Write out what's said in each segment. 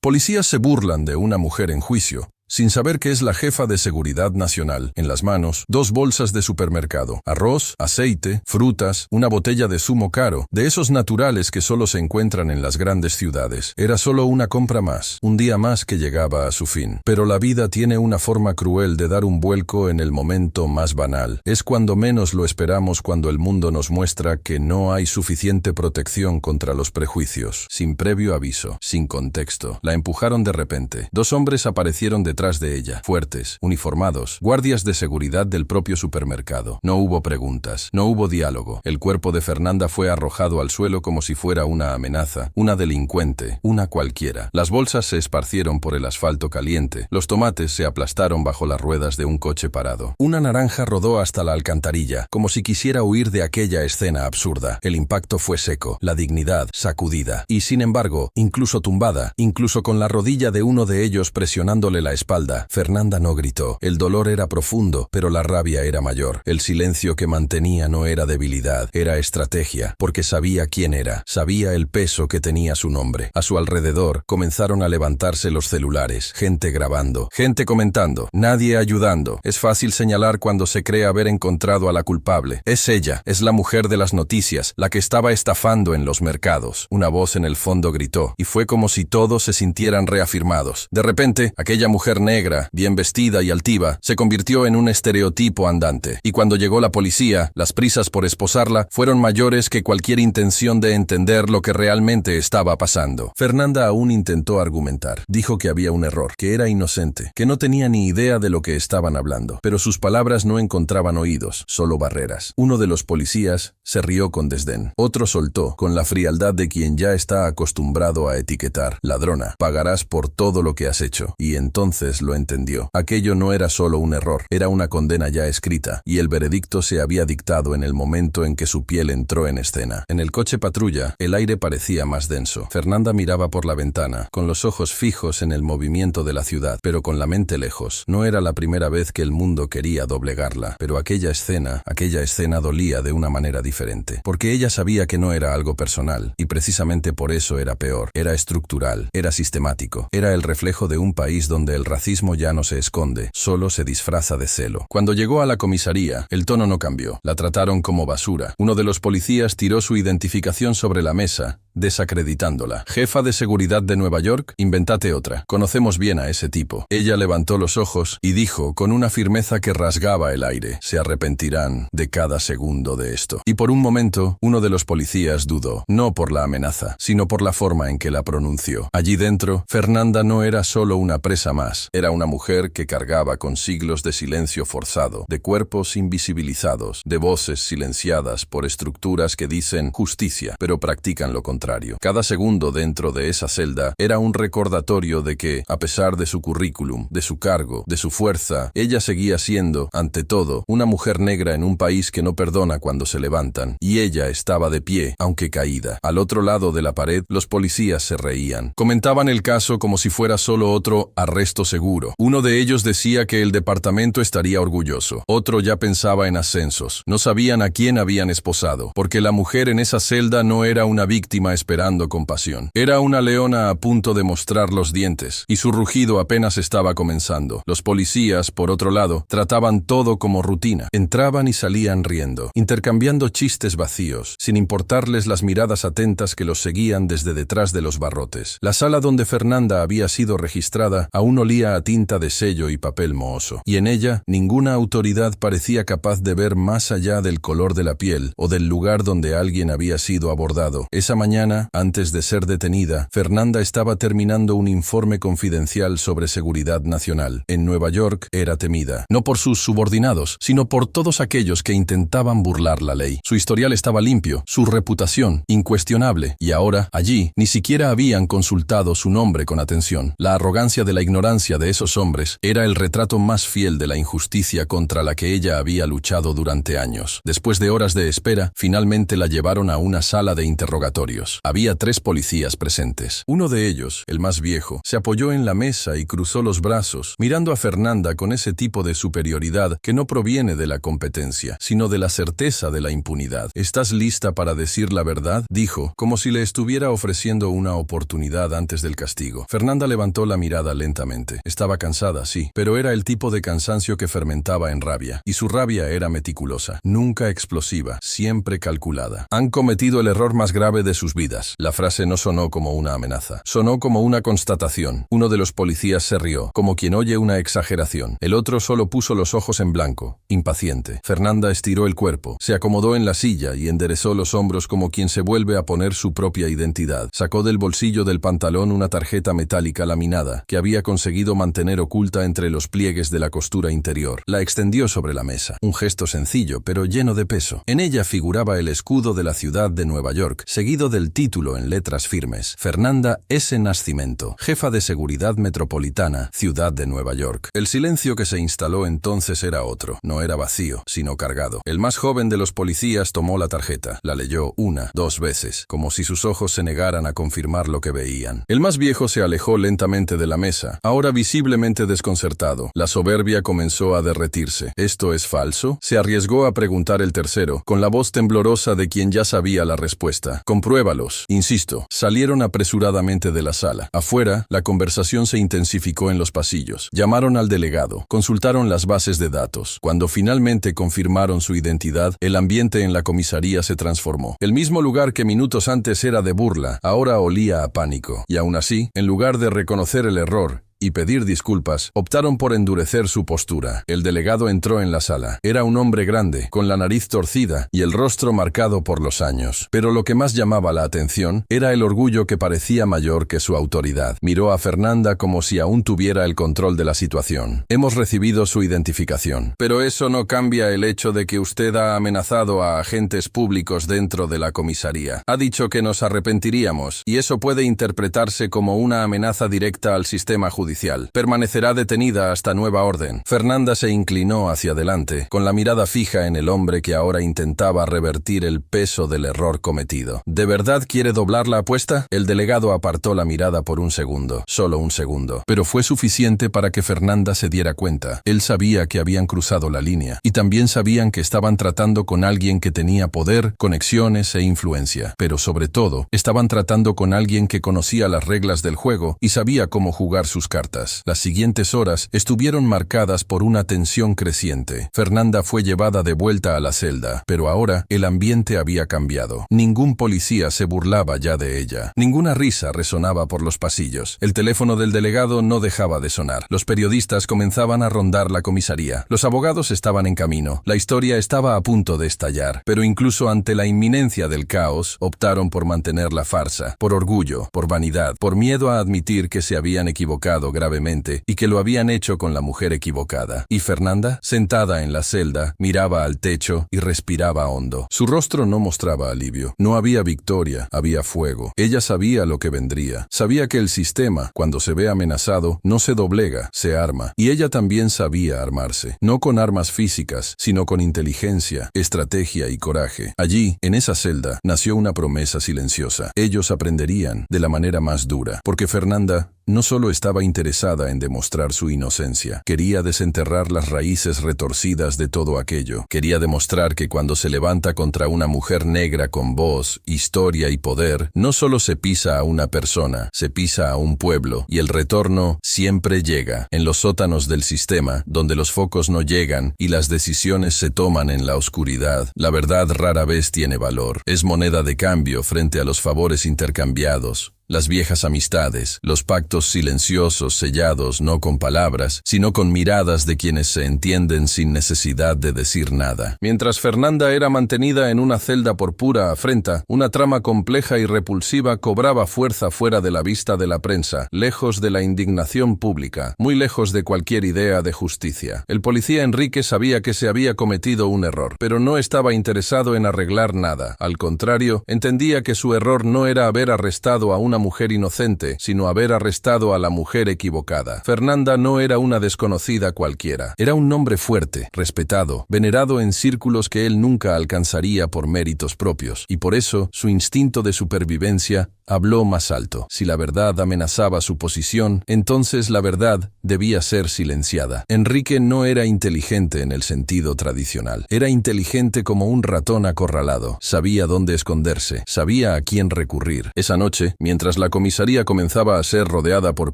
Policías se burlan de una mujer en juicio, sin saber que es la jefa de seguridad nacional. En las manos, 2 bolsas de supermercado, arroz, aceite, frutas, una botella de zumo caro, de esos naturales que solo se encuentran en las grandes ciudades. Era solo una compra más, un día más que llegaba a su fin. Pero la vida tiene una forma cruel de dar un vuelco en el momento más banal. Es cuando menos lo esperamos, cuando el mundo nos muestra que no hay suficiente protección contra los prejuicios. Sin previo aviso, sin contexto, la empujaron de repente. 2 hombres aparecieron detrás de ella, fuertes, uniformados, guardias de seguridad del propio supermercado. No hubo preguntas, no hubo diálogo. El cuerpo de Fernanda fue arrojado al suelo como si fuera una amenaza, una delincuente, una cualquiera. Las bolsas se esparcieron por el asfalto caliente, los tomates se aplastaron bajo las ruedas de un coche parado. Una naranja rodó hasta la alcantarilla, como si quisiera huir de aquella escena absurda. El impacto fue seco, la dignidad sacudida, y sin embargo, incluso tumbada, incluso con la rodilla de uno de ellos presionándole la espalda, Fernanda no gritó. El dolor era profundo, pero la rabia era mayor. El silencio que mantenía no era debilidad, era estrategia, porque sabía quién era, sabía el peso que tenía su nombre. A su alrededor comenzaron a levantarse los celulares, gente grabando, gente comentando, nadie ayudando. Es fácil señalar cuando se cree haber encontrado a la culpable. Es ella, es la mujer de las noticias, la que estaba estafando en los mercados. Una voz en el fondo gritó, y fue como si todos se sintieran reafirmados. De repente, aquella mujer negra, bien vestida y altiva, se convirtió en un estereotipo andante. Y cuando llegó la policía, las prisas por esposarla fueron mayores que cualquier intención de entender lo que realmente estaba pasando. Fernanda aún intentó argumentar. Dijo que había un error, que era inocente, que no tenía ni idea de lo que estaban hablando. Pero sus palabras no encontraban oídos, solo barreras. Uno de los policías se rió con desdén. Otro soltó, con la frialdad de quien ya está acostumbrado a etiquetar. Ladrona, pagarás por todo lo que has hecho. Y entonces lo entendió. Aquello no era solo un error, era una condena ya escrita, y el veredicto se había dictado en el momento en que su piel entró en escena. En el coche patrulla, el aire parecía más denso. Fernanda miraba por la ventana, con los ojos fijos en el movimiento de la ciudad, pero con la mente lejos. No era la primera vez que el mundo quería doblegarla, pero aquella escena dolía de una manera diferente, porque ella sabía que no era algo personal, y precisamente por eso era peor. Era estructural, era sistemático, era el reflejo de un país donde el racismo ya no se esconde, solo se disfraza de celo. Cuando llegó a la comisaría, el tono no cambió. La trataron como basura. Uno de los policías tiró su identificación sobre la mesa, desacreditándola. Jefa de seguridad de Nueva York, inventate otra. Conocemos bien a ese tipo. Ella levantó los ojos y dijo con una firmeza que rasgaba el aire, se arrepentirán de cada segundo de esto. Y por un momento, uno de los policías dudó, no por la amenaza, sino por la forma en que la pronunció. Allí dentro, Fernanda no era solo una presa más, era una mujer que cargaba con siglos de silencio forzado, de cuerpos invisibilizados, de voces silenciadas por estructuras que dicen justicia, pero practican lo contrario. Cada segundo dentro de esa celda era un recordatorio de que, a pesar de su currículum, de su cargo, de su fuerza, ella seguía siendo, ante todo, una mujer negra en un país que no perdona cuando se levantan, y ella estaba de pie, aunque caída. Al otro lado de la pared, los policías se reían. Comentaban el caso como si fuera solo otro arresto seguro. Uno de ellos decía que el departamento estaría orgulloso. Otro ya pensaba en ascensos. No sabían a quién habían esposado, porque la mujer en esa celda no era una víctima esperando compasión. Era una leona a punto de mostrar los dientes, y su rugido apenas estaba comenzando. Los policías, por otro lado, trataban todo como rutina. Entraban y salían riendo, intercambiando chistes vacíos, sin importarles las miradas atentas que los seguían desde detrás de los barrotes. La sala donde Fernanda había sido registrada aún olía a tinta de sello y papel mohoso, y en ella ninguna autoridad parecía capaz de ver más allá del color de la piel o del lugar donde alguien había sido abordado. Esa mañana, antes de ser detenida, Fernanda estaba terminando un informe confidencial sobre seguridad nacional. En Nueva York era temida, no por sus subordinados, sino por todos aquellos que intentaban burlar la ley. Su historial estaba limpio, su reputación incuestionable, y ahora, allí, ni siquiera habían consultado su nombre con atención. La arrogancia de la ignorancia presencia de esos hombres era el retrato más fiel de la injusticia contra la que ella había luchado durante años. Después de horas de espera, finalmente la llevaron a una sala de interrogatorios. Había 3 policías presentes. Uno de ellos, el más viejo, se apoyó en la mesa y cruzó los brazos, mirando a Fernanda con ese tipo de superioridad que no proviene de la competencia, sino de la certeza de la impunidad. ¿Estás lista para decir la verdad?, dijo, como si le estuviera ofreciendo una oportunidad antes del castigo. Fernanda levantó la mirada lentamente. Estaba cansada, sí, pero era el tipo de cansancio que fermentaba en rabia, y su rabia era meticulosa, nunca explosiva, siempre calculada. Han cometido el error más grave de sus vidas. La frase no sonó como una amenaza, sonó como una constatación. Uno de los policías se rió, como quien oye una exageración. El otro solo puso los ojos en blanco, impaciente. Fernanda estiró el cuerpo, se acomodó en la silla y enderezó los hombros como quien se vuelve a poner su propia identidad. Sacó del bolsillo del pantalón una tarjeta metálica laminada que había conseguido mantener oculta entre los pliegues de la costura interior. La extendió sobre la mesa. Un gesto sencillo, pero lleno de peso. En ella figuraba el escudo de la ciudad de Nueva York, seguido del título en letras firmes: Fernanda S. Nascimento, jefa de seguridad metropolitana, ciudad de Nueva York. El silencio que se instaló entonces era otro. No era vacío, sino cargado. El más joven de los policías tomó la tarjeta. La leyó 1, 2 veces, como si sus ojos se negaran a confirmar lo que veían. El más viejo se alejó lentamente de la mesa, ahora visiblemente desconcertado. La soberbia comenzó a derretirse. ¿Esto es falso?, se arriesgó a preguntar el tercero, con la voz temblorosa de quien ya sabía la respuesta. Compruébalos, insisto. Salieron apresuradamente de la sala. Afuera, la conversación se intensificó en los pasillos. Llamaron al delegado, consultaron las bases de datos. Cuando finalmente confirmaron su identidad, el ambiente en la comisaría se transformó. El mismo lugar que minutos antes era de burla, ahora olía a pánico. Y aún así, en lugar de reconocer el error y pedir disculpas, optaron por endurecer su postura. El delegado entró en la sala. Era un hombre grande, con la nariz torcida y el rostro marcado por los años. Pero lo que más llamaba la atención era el orgullo que parecía mayor que su autoridad. Miró a Fernanda como si aún tuviera el control de la situación. Hemos recibido su identificación. Pero eso no cambia el hecho de que usted ha amenazado a agentes públicos dentro de la comisaría. Ha dicho que nos arrepentiríamos, y eso puede interpretarse como una amenaza directa al sistema judicial. Permanecerá detenida hasta nueva orden. Fernanda se inclinó hacia adelante, con la mirada fija en el hombre que ahora intentaba revertir el peso del error cometido. ¿De verdad quiere doblar la apuesta? El delegado apartó la mirada por un segundo, solo un segundo, pero fue suficiente para que Fernanda se diera cuenta. Él sabía que habían cruzado la línea, y también sabían que estaban tratando con alguien que tenía poder, conexiones e influencia. Pero sobre todo, estaban tratando con alguien que conocía las reglas del juego y sabía cómo jugar sus cartas. Las siguientes horas estuvieron marcadas por una tensión creciente. Fernanda fue llevada de vuelta a la celda, pero ahora el ambiente había cambiado. Ningún policía se burlaba ya de ella. Ninguna risa resonaba por los pasillos. El teléfono del delegado no dejaba de sonar. Los periodistas comenzaban a rondar la comisaría. Los abogados estaban en camino. La historia estaba a punto de estallar, pero incluso ante la inminencia del caos, optaron por mantener la farsa, por orgullo, por vanidad, por miedo a admitir que se habían equivocado gravemente y que lo habían hecho con la mujer equivocada. Y Fernanda, sentada en la celda, miraba al techo y respiraba hondo. Su rostro no mostraba alivio. No había victoria, había fuego. Ella sabía lo que vendría. Sabía que el sistema, cuando se ve amenazado, no se doblega, se arma. Y ella también sabía armarse. No con armas físicas, sino con inteligencia, estrategia y coraje. Allí, en esa celda, nació una promesa silenciosa. Ellos aprenderían de la manera más dura, porque Fernanda no solo estaba interesada en demostrar su inocencia, quería desenterrar las raíces retorcidas de todo aquello. Quería demostrar que cuando se levanta contra una mujer negra con voz, historia y poder, no solo se pisa a una persona, se pisa a un pueblo, y el retorno siempre llega. En los sótanos del sistema, donde los focos no llegan y las decisiones se toman en la oscuridad, la verdad rara vez tiene valor. Es moneda de cambio frente a los favores intercambiados, las viejas amistades, los pactos silenciosos sellados no con palabras, sino con miradas de quienes se entienden sin necesidad de decir nada. Mientras Fernanda era mantenida en una celda por pura afrenta, una trama compleja y repulsiva cobraba fuerza fuera de la vista de la prensa, lejos de la indignación pública, muy lejos de cualquier idea de justicia. El policía Enrique sabía que se había cometido un error, pero no estaba interesado en arreglar nada. Al contrario, entendía que su error no era haber arrestado a una mujer inocente, sino haber arrestado a la mujer equivocada. Fernanda no era una desconocida cualquiera. Era un hombre fuerte, respetado, venerado en círculos que él nunca alcanzaría por méritos propios, y por eso su instinto de supervivencia habló más alto. Si la verdad amenazaba su posición, entonces la verdad debía ser silenciada. Enrique no era inteligente en el sentido tradicional. Era inteligente como un ratón acorralado. Sabía dónde esconderse, sabía a quién recurrir. Esa noche, mientras la comisaría comenzaba a ser rodeada por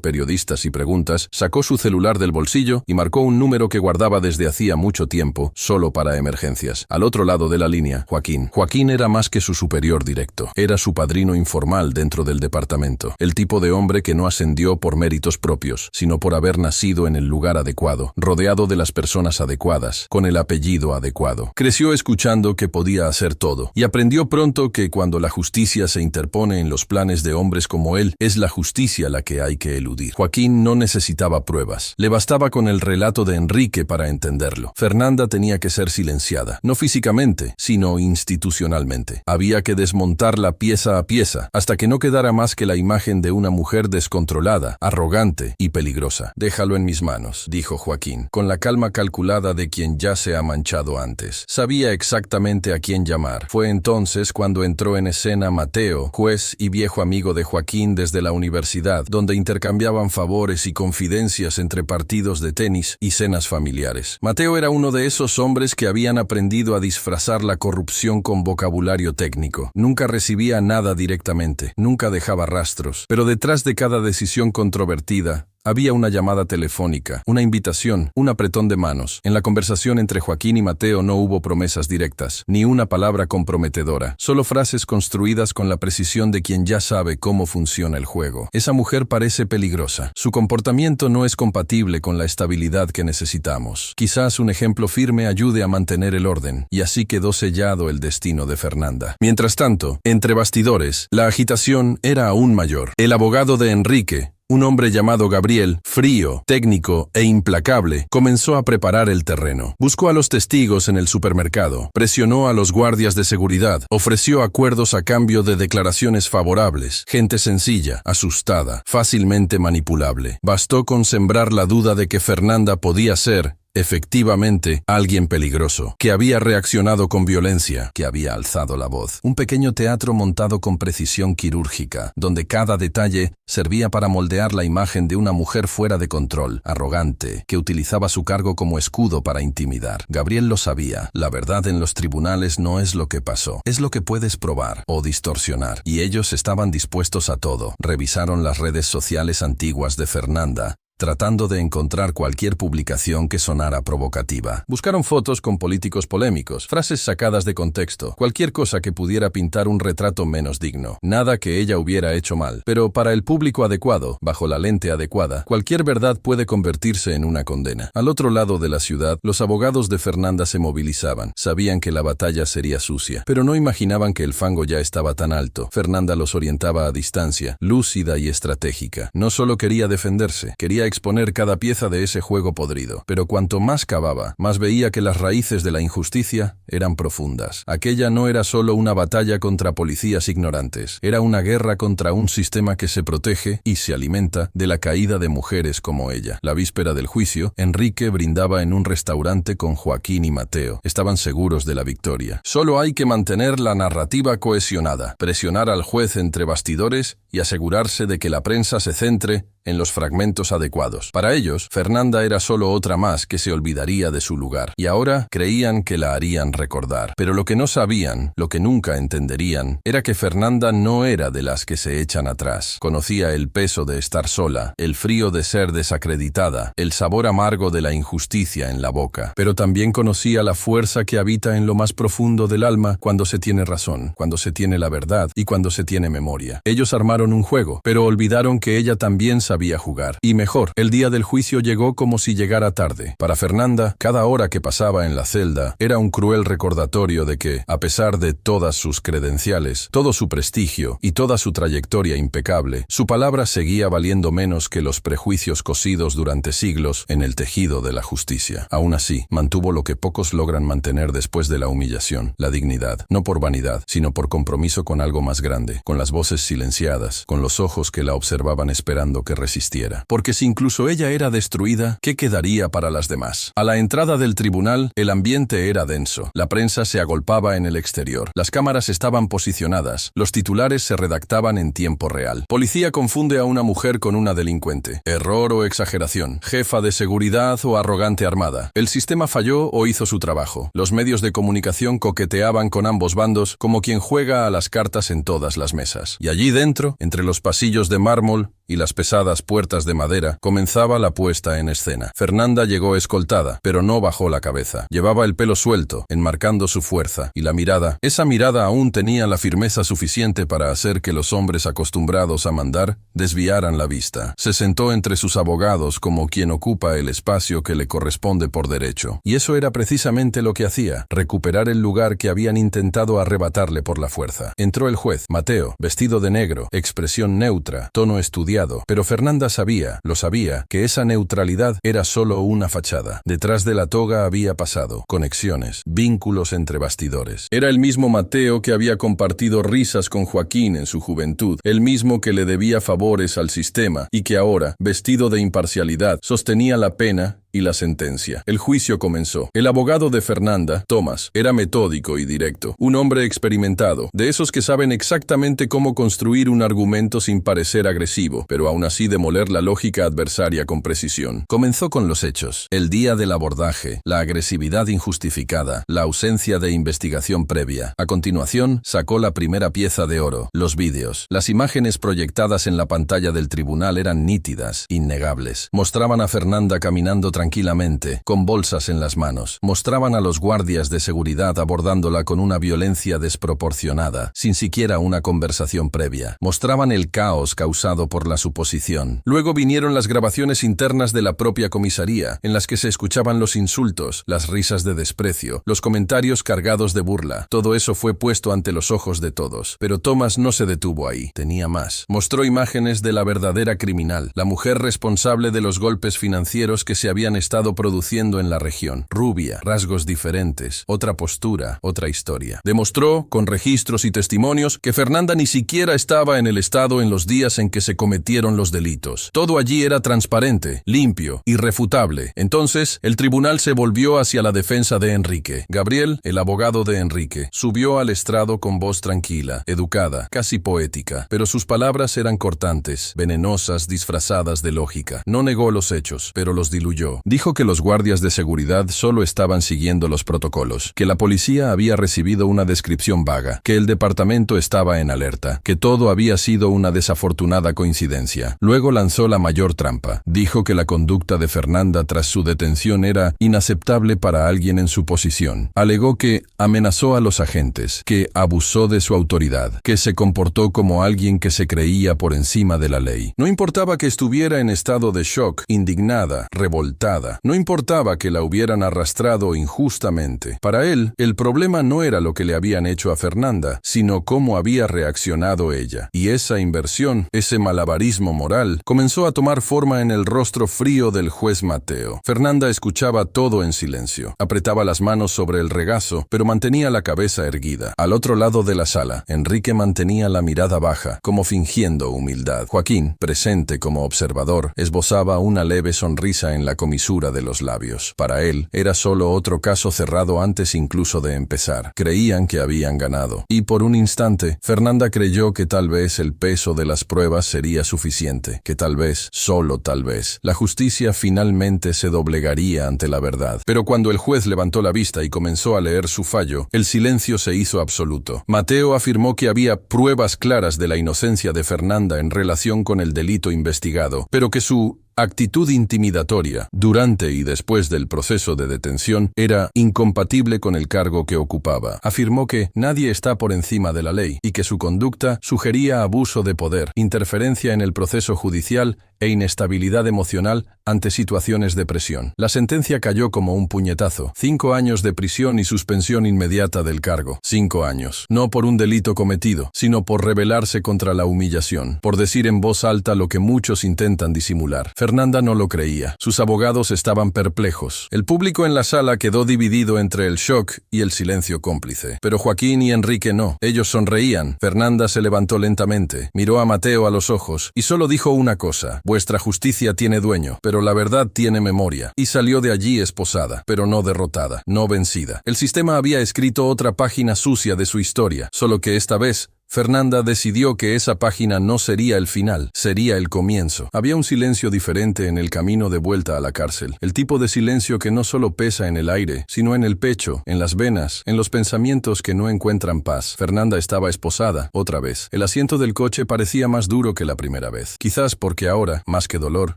periodistas y preguntas, sacó su celular del bolsillo y marcó un número que guardaba desde hacía mucho tiempo, solo para emergencias. Al otro lado de la línea, Joaquín. Joaquín era más que su superior directo. Era su padrino informal dentro del departamento. El tipo de hombre que no ascendió por méritos propios, sino por haber nacido en el lugar adecuado, rodeado de las personas adecuadas, con el apellido adecuado. Creció escuchando que podía hacer todo, y aprendió pronto que cuando la justicia se interpone en los planes de hombres como él, es la justicia la que hay que eludir. Joaquín no necesitaba pruebas. Le bastaba con el relato de Enrique para entenderlo. Fernanda tenía que ser silenciada, no físicamente, sino institucionalmente. Había que desmontarla pieza a pieza, hasta que no quedara más que la imagen de una mujer descontrolada, arrogante y peligrosa. «Déjalo en mis manos», dijo Joaquín, con la calma calculada de quien ya se ha manchado antes. Sabía exactamente a quién llamar. Fue entonces cuando entró en escena Mateo, juez y viejo amigo de Joaquín desde la universidad, donde intercambiaban favores y confidencias entre partidos de tenis y cenas familiares. Mateo era uno de esos hombres que habían aprendido a disfrazar la corrupción con vocabulario técnico. Nunca recibía nada directamente, nunca dejaba rastros, pero detrás de cada decisión controvertida había una llamada telefónica, una invitación, un apretón de manos. En la conversación entre Joaquín y Mateo no hubo promesas directas, ni una palabra comprometedora, solo frases construidas con la precisión de quien ya sabe cómo funciona el juego. Esa mujer parece peligrosa. Su comportamiento no es compatible con la estabilidad que necesitamos. Quizás un ejemplo firme ayude a mantener el orden, y así quedó sellado el destino de Fernanda. Mientras tanto, entre bastidores, la agitación era aún mayor. El abogado de Enrique, un hombre llamado Gabriel, frío, técnico e implacable, comenzó a preparar el terreno. Buscó a los testigos en el supermercado, presionó a los guardias de seguridad, ofreció acuerdos a cambio de declaraciones favorables. Gente sencilla, asustada, fácilmente manipulable. Bastó con sembrar la duda de que Fernanda podía ser, efectivamente, alguien peligroso, que había reaccionado con violencia, que había alzado la voz. Un pequeño teatro montado con precisión quirúrgica, donde cada detalle servía para moldear la imagen de una mujer fuera de control, arrogante, que utilizaba su cargo como escudo para intimidar. Gabriel lo sabía. La verdad en los tribunales no es lo que pasó, es lo que puedes probar o distorsionar. Y ellos estaban dispuestos a todo. Revisaron las redes sociales antiguas de Fernanda, tratando de encontrar cualquier publicación que sonara provocativa. Buscaron fotos con políticos polémicos, frases sacadas de contexto, cualquier cosa que pudiera pintar un retrato menos digno. Nada que ella hubiera hecho mal. Pero para el público adecuado, bajo la lente adecuada, cualquier verdad puede convertirse en una condena. Al otro lado de la ciudad, los abogados de Fernanda se movilizaban. Sabían que la batalla sería sucia, pero no imaginaban que el fango ya estaba tan alto. Fernanda los orientaba a distancia, lúcida y estratégica. No solo quería defenderse, quería exponer cada pieza de ese juego podrido, pero cuanto más cavaba, más veía que las raíces de la injusticia eran profundas. Aquella no era solo una batalla contra policías ignorantes, era una guerra contra un sistema que se protege y se alimenta de la caída de mujeres como ella. La víspera del juicio, Enrique brindaba en un restaurante con Joaquín y Mateo. Estaban seguros de la victoria. Solo hay que mantener la narrativa cohesionada, presionar al juez entre bastidores y asegurarse de que la prensa se centre en los fragmentos adecuados. Para ellos, Fernanda era solo otra más que se olvidaría de su lugar, y ahora creían que la harían recordar. Pero lo que no sabían, lo que nunca entenderían, era que Fernanda no era de las que se echan atrás. Conocía el peso de estar sola, el frío de ser desacreditada, el sabor amargo de la injusticia en la boca. Pero también conocía la fuerza que habita en lo más profundo del alma cuando se tiene razón, cuando se tiene la verdad y cuando se tiene memoria. Ellos armaron un juego, pero olvidaron que ella también sabía sabía jugar. Y mejor, el día del juicio llegó como si llegara tarde. Para Fernanda, cada hora que pasaba en la celda era un cruel recordatorio de que, a pesar de todas sus credenciales, todo su prestigio y toda su trayectoria impecable, su palabra seguía valiendo menos que los prejuicios cosidos durante siglos en el tejido de la justicia. Aún así, mantuvo lo que pocos logran mantener después de la humillación, la dignidad, no por vanidad, sino por compromiso con algo más grande, con las voces silenciadas, con los ojos que la observaban esperando que resistiera. Porque si incluso ella era destruida, ¿qué quedaría para las demás? A la entrada del tribunal, el ambiente era denso. La prensa se agolpaba en el exterior. Las cámaras estaban posicionadas. Los titulares se redactaban en tiempo real. Policía confunde a una mujer con una delincuente. Error o exageración. Jefa de seguridad o arrogante armada. El sistema falló o hizo su trabajo. Los medios de comunicación coqueteaban con ambos bandos como quien juega a las cartas en todas las mesas. Y allí dentro, entre los pasillos de mármol y las pesadas puertas de madera, comenzaba la puesta en escena. Fernanda llegó escoltada, pero no bajó la cabeza. Llevaba el pelo suelto, enmarcando su fuerza, y la mirada. Esa mirada aún tenía la firmeza suficiente para hacer que los hombres acostumbrados a mandar desviaran la vista. Se sentó entre sus abogados como quien ocupa el espacio que le corresponde por derecho. Y eso era precisamente lo que hacía, recuperar el lugar que habían intentado arrebatarle por la fuerza. Entró el juez, Mateo, vestido de negro, expresión neutra, tono estudiado, pero Fernanda sabía, lo sabía, que esa neutralidad era solo una fachada. Detrás de la toga había pasado, conexiones, vínculos entre bastidores. Era el mismo Mateo que había compartido risas con Joaquín en su juventud, el mismo que le debía favores al sistema y que ahora, vestido de imparcialidad, sostenía la pena y la sentencia. El juicio comenzó. El abogado de Fernanda, Tomás, era metódico y directo, un hombre experimentado, de esos que saben exactamente cómo construir un argumento sin parecer agresivo, pero aún así demoler la lógica adversaria con precisión. Comenzó con los hechos, el día del abordaje, la agresividad injustificada, la ausencia de investigación previa. A continuación, sacó la primera pieza de oro, los vídeos. Las imágenes proyectadas en la pantalla del tribunal eran nítidas, innegables. Mostraban a Fernanda caminando tranquilamente, con bolsas en las manos. Mostraban a los guardias de seguridad abordándola con una violencia desproporcionada, sin siquiera una conversación previa. Mostraban el caos causado por la suposición. Luego vinieron las grabaciones internas de la propia comisaría, en las que se escuchaban los insultos, las risas de desprecio, los comentarios cargados de burla. Todo eso fue puesto ante los ojos de todos. Pero Tomás no se detuvo ahí. Tenía más. Mostró imágenes de la verdadera criminal, la mujer responsable de los golpes financieros que se habían estado produciendo en la región. Rubia, rasgos diferentes, otra postura, otra historia. Demostró, con registros y testimonios, que Fernanda ni siquiera estaba en el estado en los días en que se cometieron los delitos. Todo allí era transparente, limpio, irrefutable. Entonces, el tribunal se volvió hacia la defensa de Enrique. Gabriel, el abogado de Enrique, subió al estrado con voz tranquila, educada, casi poética, pero sus palabras eran cortantes, venenosas, disfrazadas de lógica. No negó los hechos, pero los diluyó. Dijo que los guardias de seguridad solo estaban siguiendo los protocolos, que la policía había recibido una descripción vaga, que el departamento estaba en alerta, que todo había sido una desafortunada coincidencia. Luego lanzó la mayor trampa. Dijo que la conducta de Fernanda tras su detención era inaceptable para alguien en su posición. Alegó que amenazó a los agentes, que abusó de su autoridad, que se comportó como alguien que se creía por encima de la ley. No importaba que estuviera en estado de shock, indignada, revoltada. No importaba que la hubieran arrastrado injustamente. Para él, el problema no era lo que le habían hecho a Fernanda, sino cómo había reaccionado ella. Y esa inversión, ese malabarismo moral, comenzó a tomar forma en el rostro frío del juez Mateo. Fernanda escuchaba todo en silencio. Apretaba las manos sobre el regazo, pero mantenía la cabeza erguida. Al otro lado de la sala, Enrique mantenía la mirada baja, como fingiendo humildad. Joaquín, presente como observador, esbozaba una leve sonrisa en la comisura de los labios. Para él, era solo otro caso cerrado antes incluso de empezar. Creían que habían ganado. Y por un instante, Fernanda creyó que tal vez el peso de las pruebas sería suficiente, que tal vez, solo tal vez, la justicia finalmente se doblegaría ante la verdad. Pero cuando el juez levantó la vista y comenzó a leer su fallo, el silencio se hizo absoluto. Mateo afirmó que había pruebas claras de la inocencia de Fernanda en relación con el delito investigado, pero que su actitud intimidatoria durante y después del proceso de detención era incompatible con el cargo que ocupaba. Afirmó que nadie está por encima de la ley y que su conducta sugería abuso de poder, interferencia en el proceso judicial e inestabilidad emocional ante situaciones de presión. La sentencia cayó como un puñetazo. 5 años de prisión y suspensión inmediata del cargo. 5 años. No por un delito cometido, sino por rebelarse contra la humillación, por decir en voz alta lo que muchos intentan disimular. Fernanda no lo creía. Sus abogados estaban perplejos. El público en la sala quedó dividido entre el shock y el silencio cómplice. Pero Joaquín y Enrique no. Ellos sonreían. Fernanda se levantó lentamente, miró a Mateo a los ojos y solo dijo una cosa: vuestra justicia tiene dueño, pero la verdad tiene memoria. Y salió de allí esposada, pero no derrotada, no vencida. El sistema había escrito otra página sucia de su historia, solo que esta vez Fernanda decidió que esa página no sería el final, sería el comienzo. Había un silencio diferente en el camino de vuelta a la cárcel. El tipo de silencio que no solo pesa en el aire, sino en el pecho, en las venas, en los pensamientos que no encuentran paz. Fernanda estaba esposada, otra vez. El asiento del coche parecía más duro que la primera vez. Quizás porque ahora, más que dolor,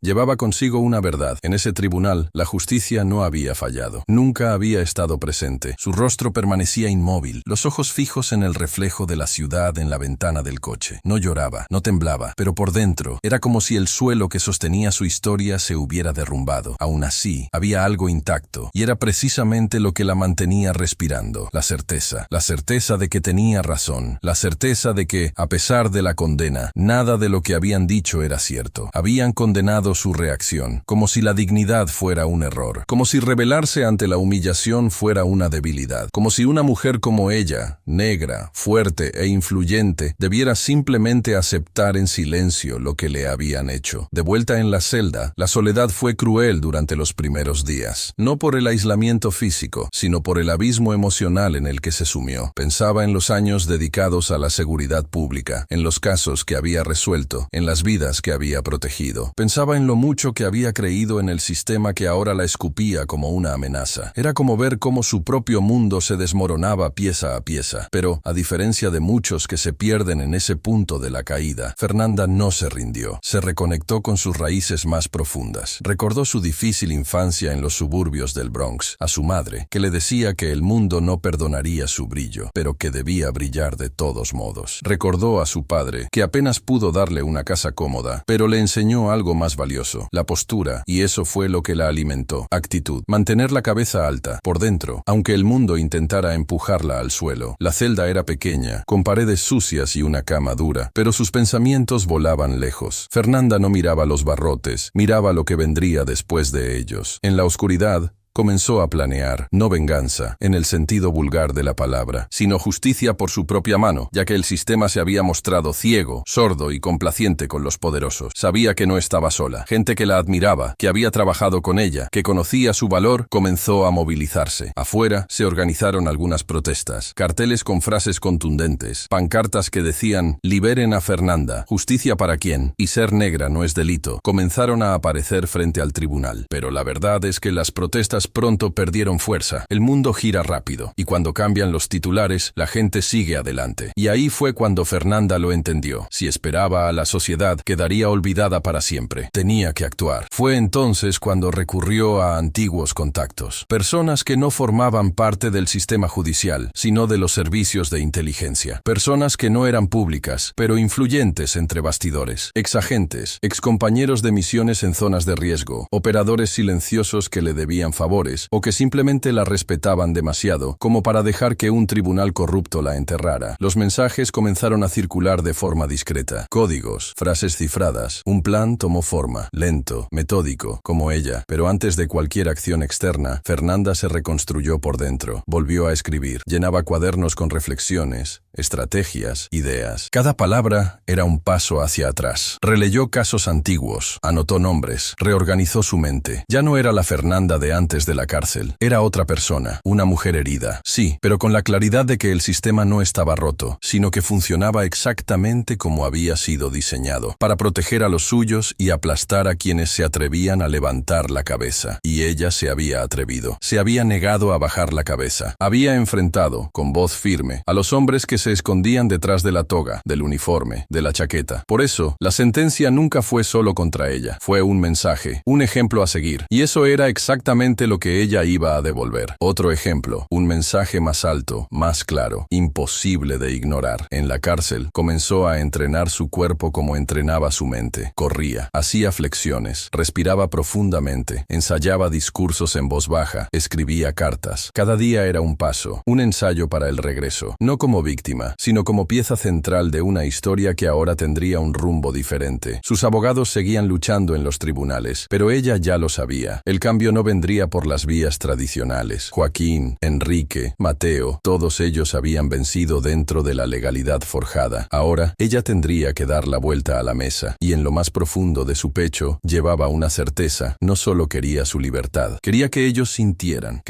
llevaba consigo una verdad. En ese tribunal, la justicia no había fallado. Nunca había estado presente. Su rostro permanecía inmóvil, los ojos fijos en el reflejo de la ciudad en la ventana del coche. No lloraba, no temblaba, pero por dentro era como si el suelo que sostenía su historia se hubiera derrumbado. Aún así, había algo intacto, y era precisamente lo que la mantenía respirando. La certeza de que tenía razón, la certeza de que, a pesar de la condena, nada de lo que habían dicho era cierto. Habían condenado su reacción, como si la dignidad fuera un error, como si rebelarse ante la humillación fuera una debilidad, como si una mujer como ella, negra, fuerte e influyente, debiera simplemente aceptar en silencio lo que le habían hecho. De vuelta en la celda, la soledad fue cruel durante los primeros días, no por el aislamiento físico, sino por el abismo emocional en el que se sumió. Pensaba en los años dedicados a la seguridad pública, en los casos que había resuelto, en las vidas que había protegido. Pensaba en lo mucho que había creído en el sistema que ahora la escupía como una amenaza. Era como ver cómo su propio mundo se desmoronaba pieza a pieza. Pero, a diferencia de muchos que se pierden en ese punto de la caída, Fernanda no se rindió. Se reconectó con sus raíces más profundas. Recordó su difícil infancia en los suburbios del Bronx, a su madre, que le decía que el mundo no perdonaría su brillo, pero que debía brillar de todos modos. Recordó a su padre, que apenas pudo darle una casa cómoda, pero le enseñó algo más valioso: la postura, y eso fue lo que la alimentó. Actitud, mantener la cabeza alta, por dentro, aunque el mundo intentara empujarla al suelo. La celda era pequeña, con paredes sucias y una cama dura, pero sus pensamientos volaban lejos. Fernanda no miraba los barrotes, miraba lo que vendría después de ellos. En la oscuridad, comenzó a planear, no venganza, en el sentido vulgar de la palabra, sino justicia por su propia mano, ya que el sistema se había mostrado ciego, sordo y complaciente con los poderosos. Sabía que no estaba sola. Gente que la admiraba, que había trabajado con ella, que conocía su valor, comenzó a movilizarse. Afuera se organizaron algunas protestas, carteles con frases contundentes, pancartas que decían: liberen a Fernanda, justicia para quién, y ser negra no es delito, comenzaron a aparecer frente al tribunal. Pero la verdad es que las protestas pronto perdieron fuerza. El mundo gira rápido, y cuando cambian los titulares, la gente sigue adelante. Y ahí fue cuando Fernanda lo entendió. Si esperaba a la sociedad, quedaría olvidada para siempre. Tenía que actuar. Fue entonces cuando recurrió a antiguos contactos. Personas que no formaban parte del sistema judicial, sino de los servicios de inteligencia. Personas que no eran públicas, pero influyentes entre bastidores. Exagentes, excompañeros de misiones en zonas de riesgo, operadores silenciosos que le debían favor, o que simplemente la respetaban demasiado como para dejar que un tribunal corrupto la enterrara. Los mensajes comenzaron a circular de forma discreta. Códigos, frases cifradas. Un plan tomó forma, lento, metódico, como ella. Pero antes de cualquier acción externa, Fernanda se reconstruyó por dentro. Volvió a escribir. Llenaba cuadernos con reflexiones, estrategias, ideas. Cada palabra era un paso hacia atrás. Releyó casos antiguos, anotó nombres, reorganizó su mente. Ya no era la Fernanda de antes de la cárcel. Era otra persona, una mujer herida. Sí, pero con la claridad de que el sistema no estaba roto, sino que funcionaba exactamente como había sido diseñado, para proteger a los suyos y aplastar a quienes se atrevían a levantar la cabeza. Y ella se había atrevido. Se había negado a bajar la cabeza. Había enfrentado, con voz firme, a los hombres que se escondían detrás de la toga, del uniforme, de la chaqueta. Por eso, la sentencia nunca fue solo contra ella. Fue un mensaje, un ejemplo a seguir. Y eso era exactamente lo que ella iba a devolver. Otro ejemplo, un mensaje más alto, más claro, imposible de ignorar. En la cárcel, comenzó a entrenar su cuerpo como entrenaba su mente. Corría, hacía flexiones, respiraba profundamente, ensayaba discursos en voz baja, escribía cartas. Cada día era un paso, un ensayo para el regreso, no como víctima, sino como pieza central de una historia que ahora tendría un rumbo diferente. Sus abogados seguían luchando en los tribunales, pero ella ya lo sabía. El cambio no vendría por las vías tradicionales. Joaquín, Enrique, Mateo, todos ellos habían vencido dentro de la legalidad forjada. Ahora, ella tendría que dar la vuelta a la mesa, y en lo más profundo de su pecho llevaba una certeza. No solo quería su libertad, quería que ellos sintieran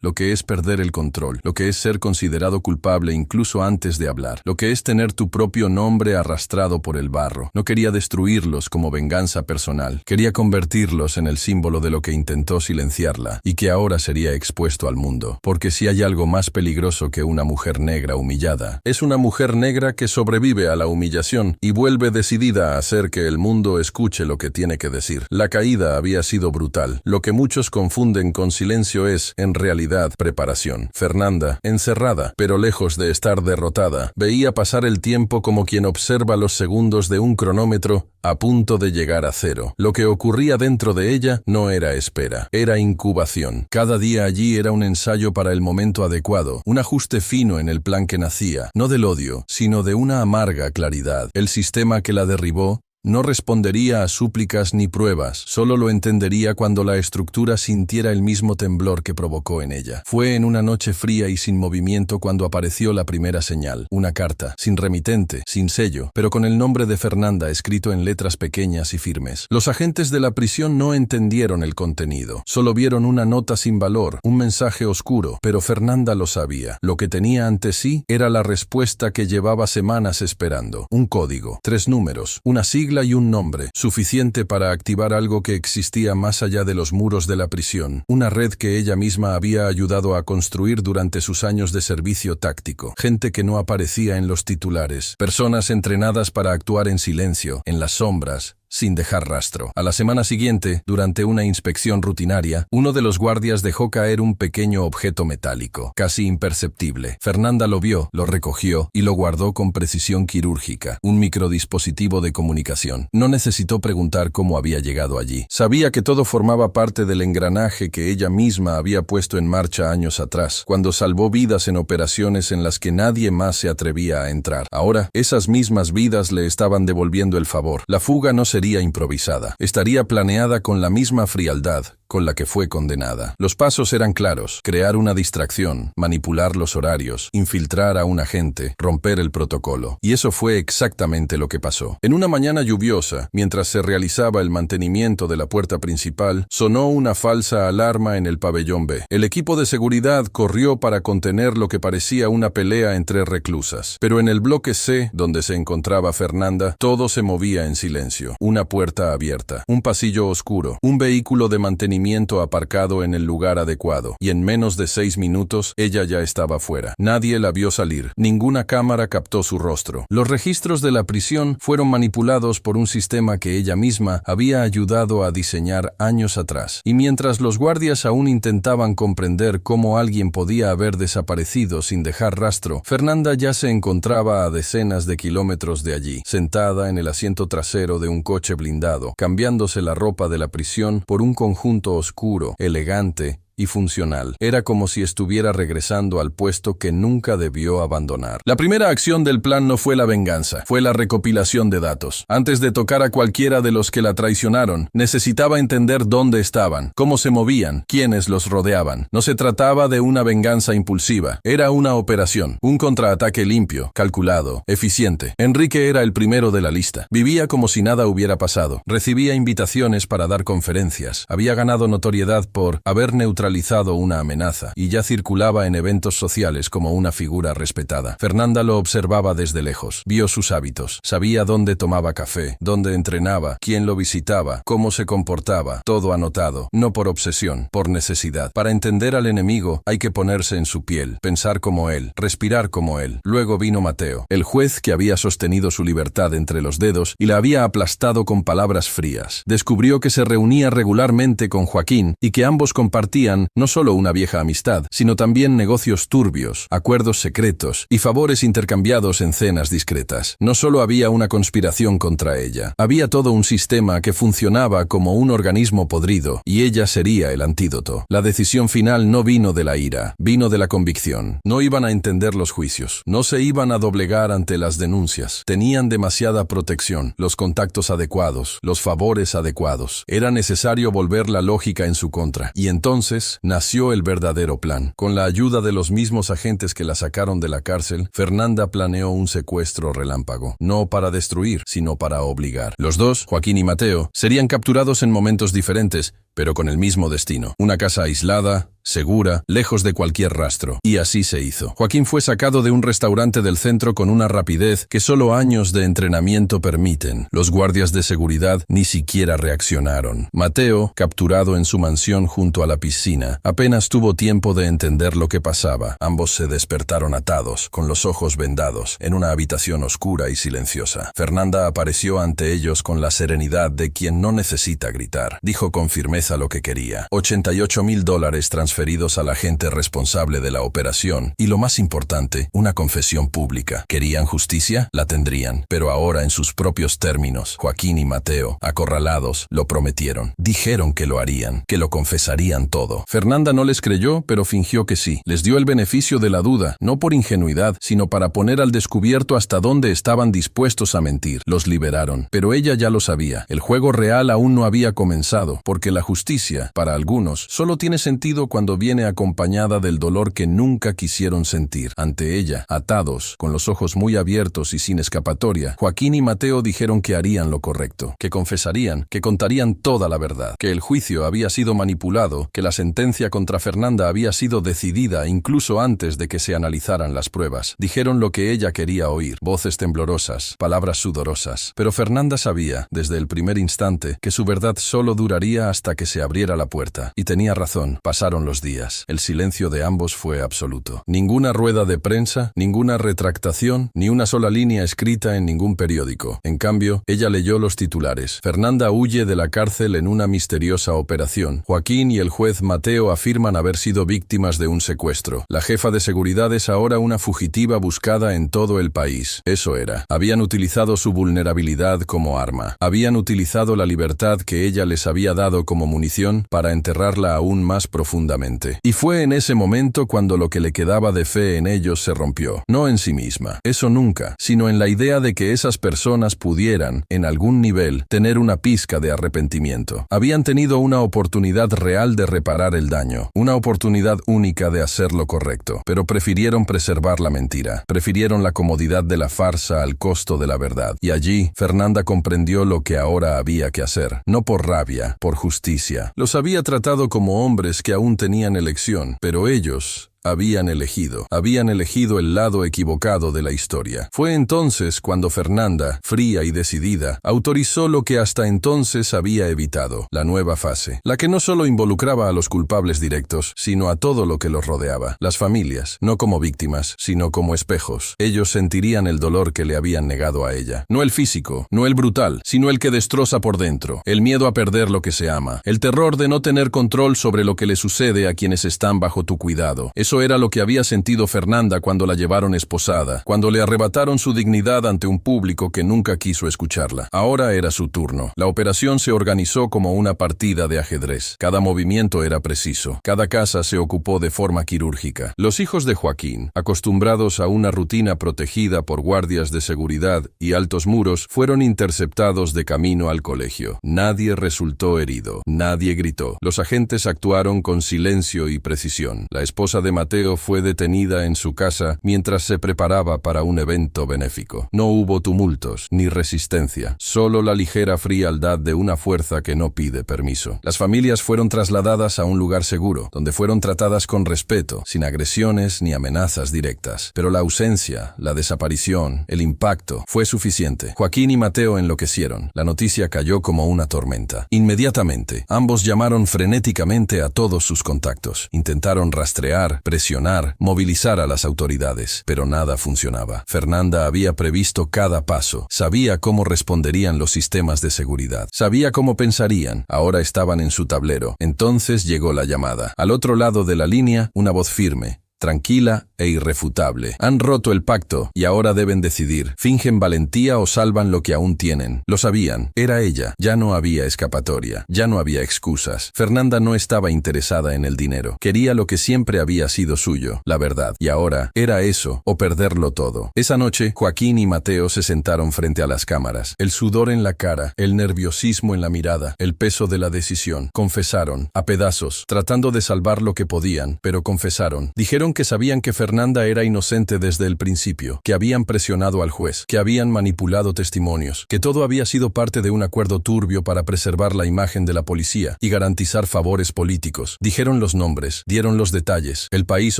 lo que es perder el control, lo que es ser considerado culpable incluso antes de hablar, lo que es tener tu propio nombre arrastrado por el barro. No quería destruirlos como venganza personal, quería convertirlos en el símbolo de lo que intentó silenciarla y que ahora sería expuesto al mundo. Porque si hay algo más peligroso que una mujer negra humillada, es una mujer negra que sobrevive a la humillación y vuelve decidida a hacer que el mundo escuche lo que tiene que decir. La caída había sido brutal. Lo que muchos confunden con silencio es, en realidad, preparación. Fernanda, encerrada, pero lejos de estar derrotada, veía pasar el tiempo como quien observa los segundos de un cronómetro a punto de llegar a cero. Lo que ocurría dentro de ella no era espera, era incubación. Cada día allí era un ensayo para el momento adecuado, un ajuste fino en el plan que nacía, no del odio, sino de una amarga claridad. El sistema que la derribó no respondería a súplicas ni pruebas, solo lo entendería cuando la estructura sintiera el mismo temblor que provocó en ella. Fue en una noche fría y sin movimiento cuando apareció la primera señal, una carta, sin remitente, sin sello, pero con el nombre de Fernanda escrito en letras pequeñas y firmes. Los agentes de la prisión no entendieron el contenido, solo vieron una nota sin valor, un mensaje oscuro, pero Fernanda lo sabía. Lo que tenía ante sí era la respuesta que llevaba semanas esperando, un código, 3 números, una sigla y un nombre, suficiente para activar algo que existía más allá de los muros de la prisión, una red que ella misma había ayudado a construir durante sus años de servicio táctico, gente que no aparecía en los titulares, personas entrenadas para actuar en silencio, en las sombras, sin dejar rastro. A la semana siguiente, durante una inspección rutinaria, uno de los guardias dejó caer un pequeño objeto metálico, casi imperceptible. Fernanda lo vio, lo recogió y lo guardó con precisión quirúrgica, un microdispositivo de comunicación. No necesitó preguntar cómo había llegado allí. Sabía que todo formaba parte del engranaje que ella misma había puesto en marcha años atrás, cuando salvó vidas en operaciones en las que nadie más se atrevía a entrar. Ahora, esas mismas vidas le estaban devolviendo el favor. La fuga no sería improvisada, estaría planeada con la misma frialdad con la que fue condenada. Los pasos eran claros: crear una distracción, manipular los horarios, infiltrar a un agente, romper el protocolo. Y eso fue exactamente lo que pasó. En una mañana lluviosa, mientras se realizaba el mantenimiento de la puerta principal, sonó una falsa alarma en el pabellón B. El equipo de seguridad corrió para contener lo que parecía una pelea entre reclusas. Pero en el bloque C, donde se encontraba Fernanda, todo se movía en silencio. Una puerta abierta, un pasillo oscuro, un vehículo de mantenimiento aparcado en el lugar adecuado, y en menos de 6 minutos ella ya estaba fuera. Nadie la vio salir, ninguna cámara captó su rostro. Los registros de la prisión fueron manipulados por un sistema que ella misma había ayudado a diseñar años atrás. Y mientras los guardias aún intentaban comprender cómo alguien podía haber desaparecido sin dejar rastro, Fernanda ya se encontraba a decenas de kilómetros de allí, sentada en el asiento trasero de un coche blindado, cambiándose la ropa de la prisión por un conjunto oscuro, elegante y funcional. Era como si estuviera regresando al puesto que nunca debió abandonar. La primera acción del plan no fue la venganza, fue la recopilación de datos. Antes de tocar a cualquiera de los que la traicionaron, necesitaba entender dónde estaban, cómo se movían, quiénes los rodeaban. No se trataba de una venganza impulsiva, era una operación, un contraataque limpio, calculado, eficiente. Enrique era el primero de la lista. Vivía como si nada hubiera pasado. Recibía invitaciones para dar conferencias. Había ganado notoriedad por haber neutralizado naturalizado una amenaza y ya circulaba en eventos sociales como una figura respetada. Fernanda lo observaba desde lejos, vio sus hábitos, sabía dónde tomaba café, dónde entrenaba, quién lo visitaba, cómo se comportaba, todo anotado, no por obsesión, por necesidad. Para entender al enemigo hay que ponerse en su piel, pensar como él, respirar como él. Luego vino Mateo, el juez que había sostenido su libertad entre los dedos y la había aplastado con palabras frías. Descubrió que se reunía regularmente con Joaquín y que ambos compartían no solo una vieja amistad, sino también negocios turbios, acuerdos secretos y favores intercambiados en cenas discretas. No solo había una conspiración contra ella, había todo un sistema que funcionaba como un organismo podrido y ella sería el antídoto. La decisión final no vino de la ira, vino de la convicción. No iban a entender los juicios, no se iban a doblegar ante las denuncias. Tenían demasiada protección, los contactos adecuados, los favores adecuados. Era necesario volver la lógica en su contra. Y entonces nació el verdadero plan. Con la ayuda de los mismos agentes que la sacaron de la cárcel, Fernanda planeó un secuestro relámpago. No para destruir, sino para obligar. Los dos, Joaquín y Mateo, serían capturados en momentos diferentes, pero con el mismo destino. Una casa aislada, segura, lejos de cualquier rastro. Y así se hizo. Joaquín fue sacado de un restaurante del centro con una rapidez que solo años de entrenamiento permiten. Los guardias de seguridad ni siquiera reaccionaron. Mateo, capturado en su mansión junto a la piscina, apenas tuvo tiempo de entender lo que pasaba. Ambos se despertaron atados, con los ojos vendados, en una habitación oscura y silenciosa. Fernanda apareció ante ellos con la serenidad de quien no necesita gritar. Dijo con firmeza lo que quería. $88,000 transferidos al agente responsable de la operación y, lo más importante, una confesión pública. ¿Querían justicia? La tendrían, pero ahora en sus propios términos. Joaquín y Mateo, acorralados, lo prometieron. Dijeron que lo harían, que lo confesarían todo. Fernanda no les creyó, pero fingió que sí. Les dio el beneficio de la duda, no por ingenuidad, sino para poner al descubierto hasta dónde estaban dispuestos a mentir. Los liberaron, pero ella ya lo sabía. El juego real aún no había comenzado, porque la justicia, para algunos, solo tiene sentido cuando viene acompañada del dolor que nunca quisieron sentir. Ante ella, atados, con los ojos muy abiertos y sin escapatoria, Joaquín y Mateo dijeron que harían lo correcto, que confesarían, que contarían toda la verdad, que el juicio había sido manipulado, que la sentencia contra Fernanda había sido decidida incluso antes de que se analizaran las pruebas. Dijeron lo que ella quería oír, voces temblorosas, palabras sudorosas. Pero Fernanda sabía, desde el primer instante, que su verdad solo duraría hasta que se abriera la puerta. Y tenía razón. Pasaron los días. El silencio de ambos fue absoluto. Ninguna rueda de prensa, ninguna retractación, ni una sola línea escrita en ningún periódico. En cambio, ella leyó los titulares. Fernanda huye de la cárcel en una misteriosa operación. Joaquín y el juez Mateo afirman haber sido víctimas de un secuestro. La jefa de seguridad es ahora una fugitiva buscada en todo el país. Eso era. Habían utilizado su vulnerabilidad como arma. Habían utilizado la libertad que ella les había dado como munición para enterrarla aún más profundamente. Y fue en ese momento cuando lo que le quedaba de fe en ellos se rompió. No en sí misma, eso nunca, sino en la idea de que esas personas pudieran, en algún nivel, tener una pizca de arrepentimiento. Habían tenido una oportunidad real de reparar el daño, una oportunidad única de hacer lo correcto, pero prefirieron preservar la mentira, prefirieron la comodidad de la farsa al costo de la verdad. Y allí, Fernanda comprendió lo que ahora había que hacer, no por rabia, por justicia. Los había tratado como hombres que aún tenían elección, pero ellos habían elegido el lado equivocado de la historia. Fue entonces cuando Fernanda, fría y decidida, autorizó lo que hasta entonces había evitado, la nueva fase, la que no solo involucraba a los culpables directos, sino a todo lo que los rodeaba, las familias, no como víctimas, sino como espejos. Ellos sentirían el dolor que le habían negado a ella, no el físico, no el brutal, sino el que destroza por dentro, el miedo a perder lo que se ama, el terror de no tener control sobre lo que le sucede a quienes están bajo tu cuidado. Eso era lo que había sentido Fernanda cuando la llevaron esposada, cuando le arrebataron su dignidad ante un público que nunca quiso escucharla. Ahora era su turno. La operación se organizó como una partida de ajedrez. Cada movimiento era preciso. Cada casa se ocupó de forma quirúrgica. Los hijos de Joaquín, acostumbrados a una rutina protegida por guardias de seguridad y altos muros, fueron interceptados de camino al colegio. Nadie resultó herido. Nadie gritó. Los agentes actuaron con silencio y precisión. La esposa de Mateo fue detenida en su casa mientras se preparaba para un evento benéfico. No hubo tumultos ni resistencia, solo la ligera frialdad de una fuerza que no pide permiso. Las familias fueron trasladadas a un lugar seguro, donde fueron tratadas con respeto, sin agresiones ni amenazas directas. Pero la ausencia, la desaparición, el impacto fue suficiente. Joaquín y Mateo enloquecieron. La noticia cayó como una tormenta. Inmediatamente, ambos llamaron frenéticamente a todos sus contactos. Intentaron rastrear, presionar, movilizar a las autoridades, pero nada funcionaba. Fernanda había previsto cada paso, sabía cómo responderían los sistemas de seguridad, sabía cómo pensarían. Ahora estaban en su tablero. Entonces llegó la llamada. Al otro lado de la línea, una voz firme, tranquila e irrefutable. Han roto el pacto y ahora deben decidir. ¿Fingen valentía o salvan lo que aún tienen? Lo sabían. Era ella. Ya no había escapatoria. Ya no había excusas. Fernanda no estaba interesada en el dinero. Quería lo que siempre había sido suyo, la verdad. Y ahora era eso o perderlo todo. Esa noche, Joaquín y Mateo se sentaron frente a las cámaras. El sudor en la cara, el nerviosismo en la mirada, el peso de la decisión. Confesaron, a pedazos, tratando de salvar lo que podían, pero confesaron. Dijeron que sabían que Fernanda era inocente desde el principio, que habían presionado al juez, que habían manipulado testimonios, que todo había sido parte de un acuerdo turbio para preservar la imagen de la policía y garantizar favores políticos. Dijeron los nombres, dieron los detalles. El país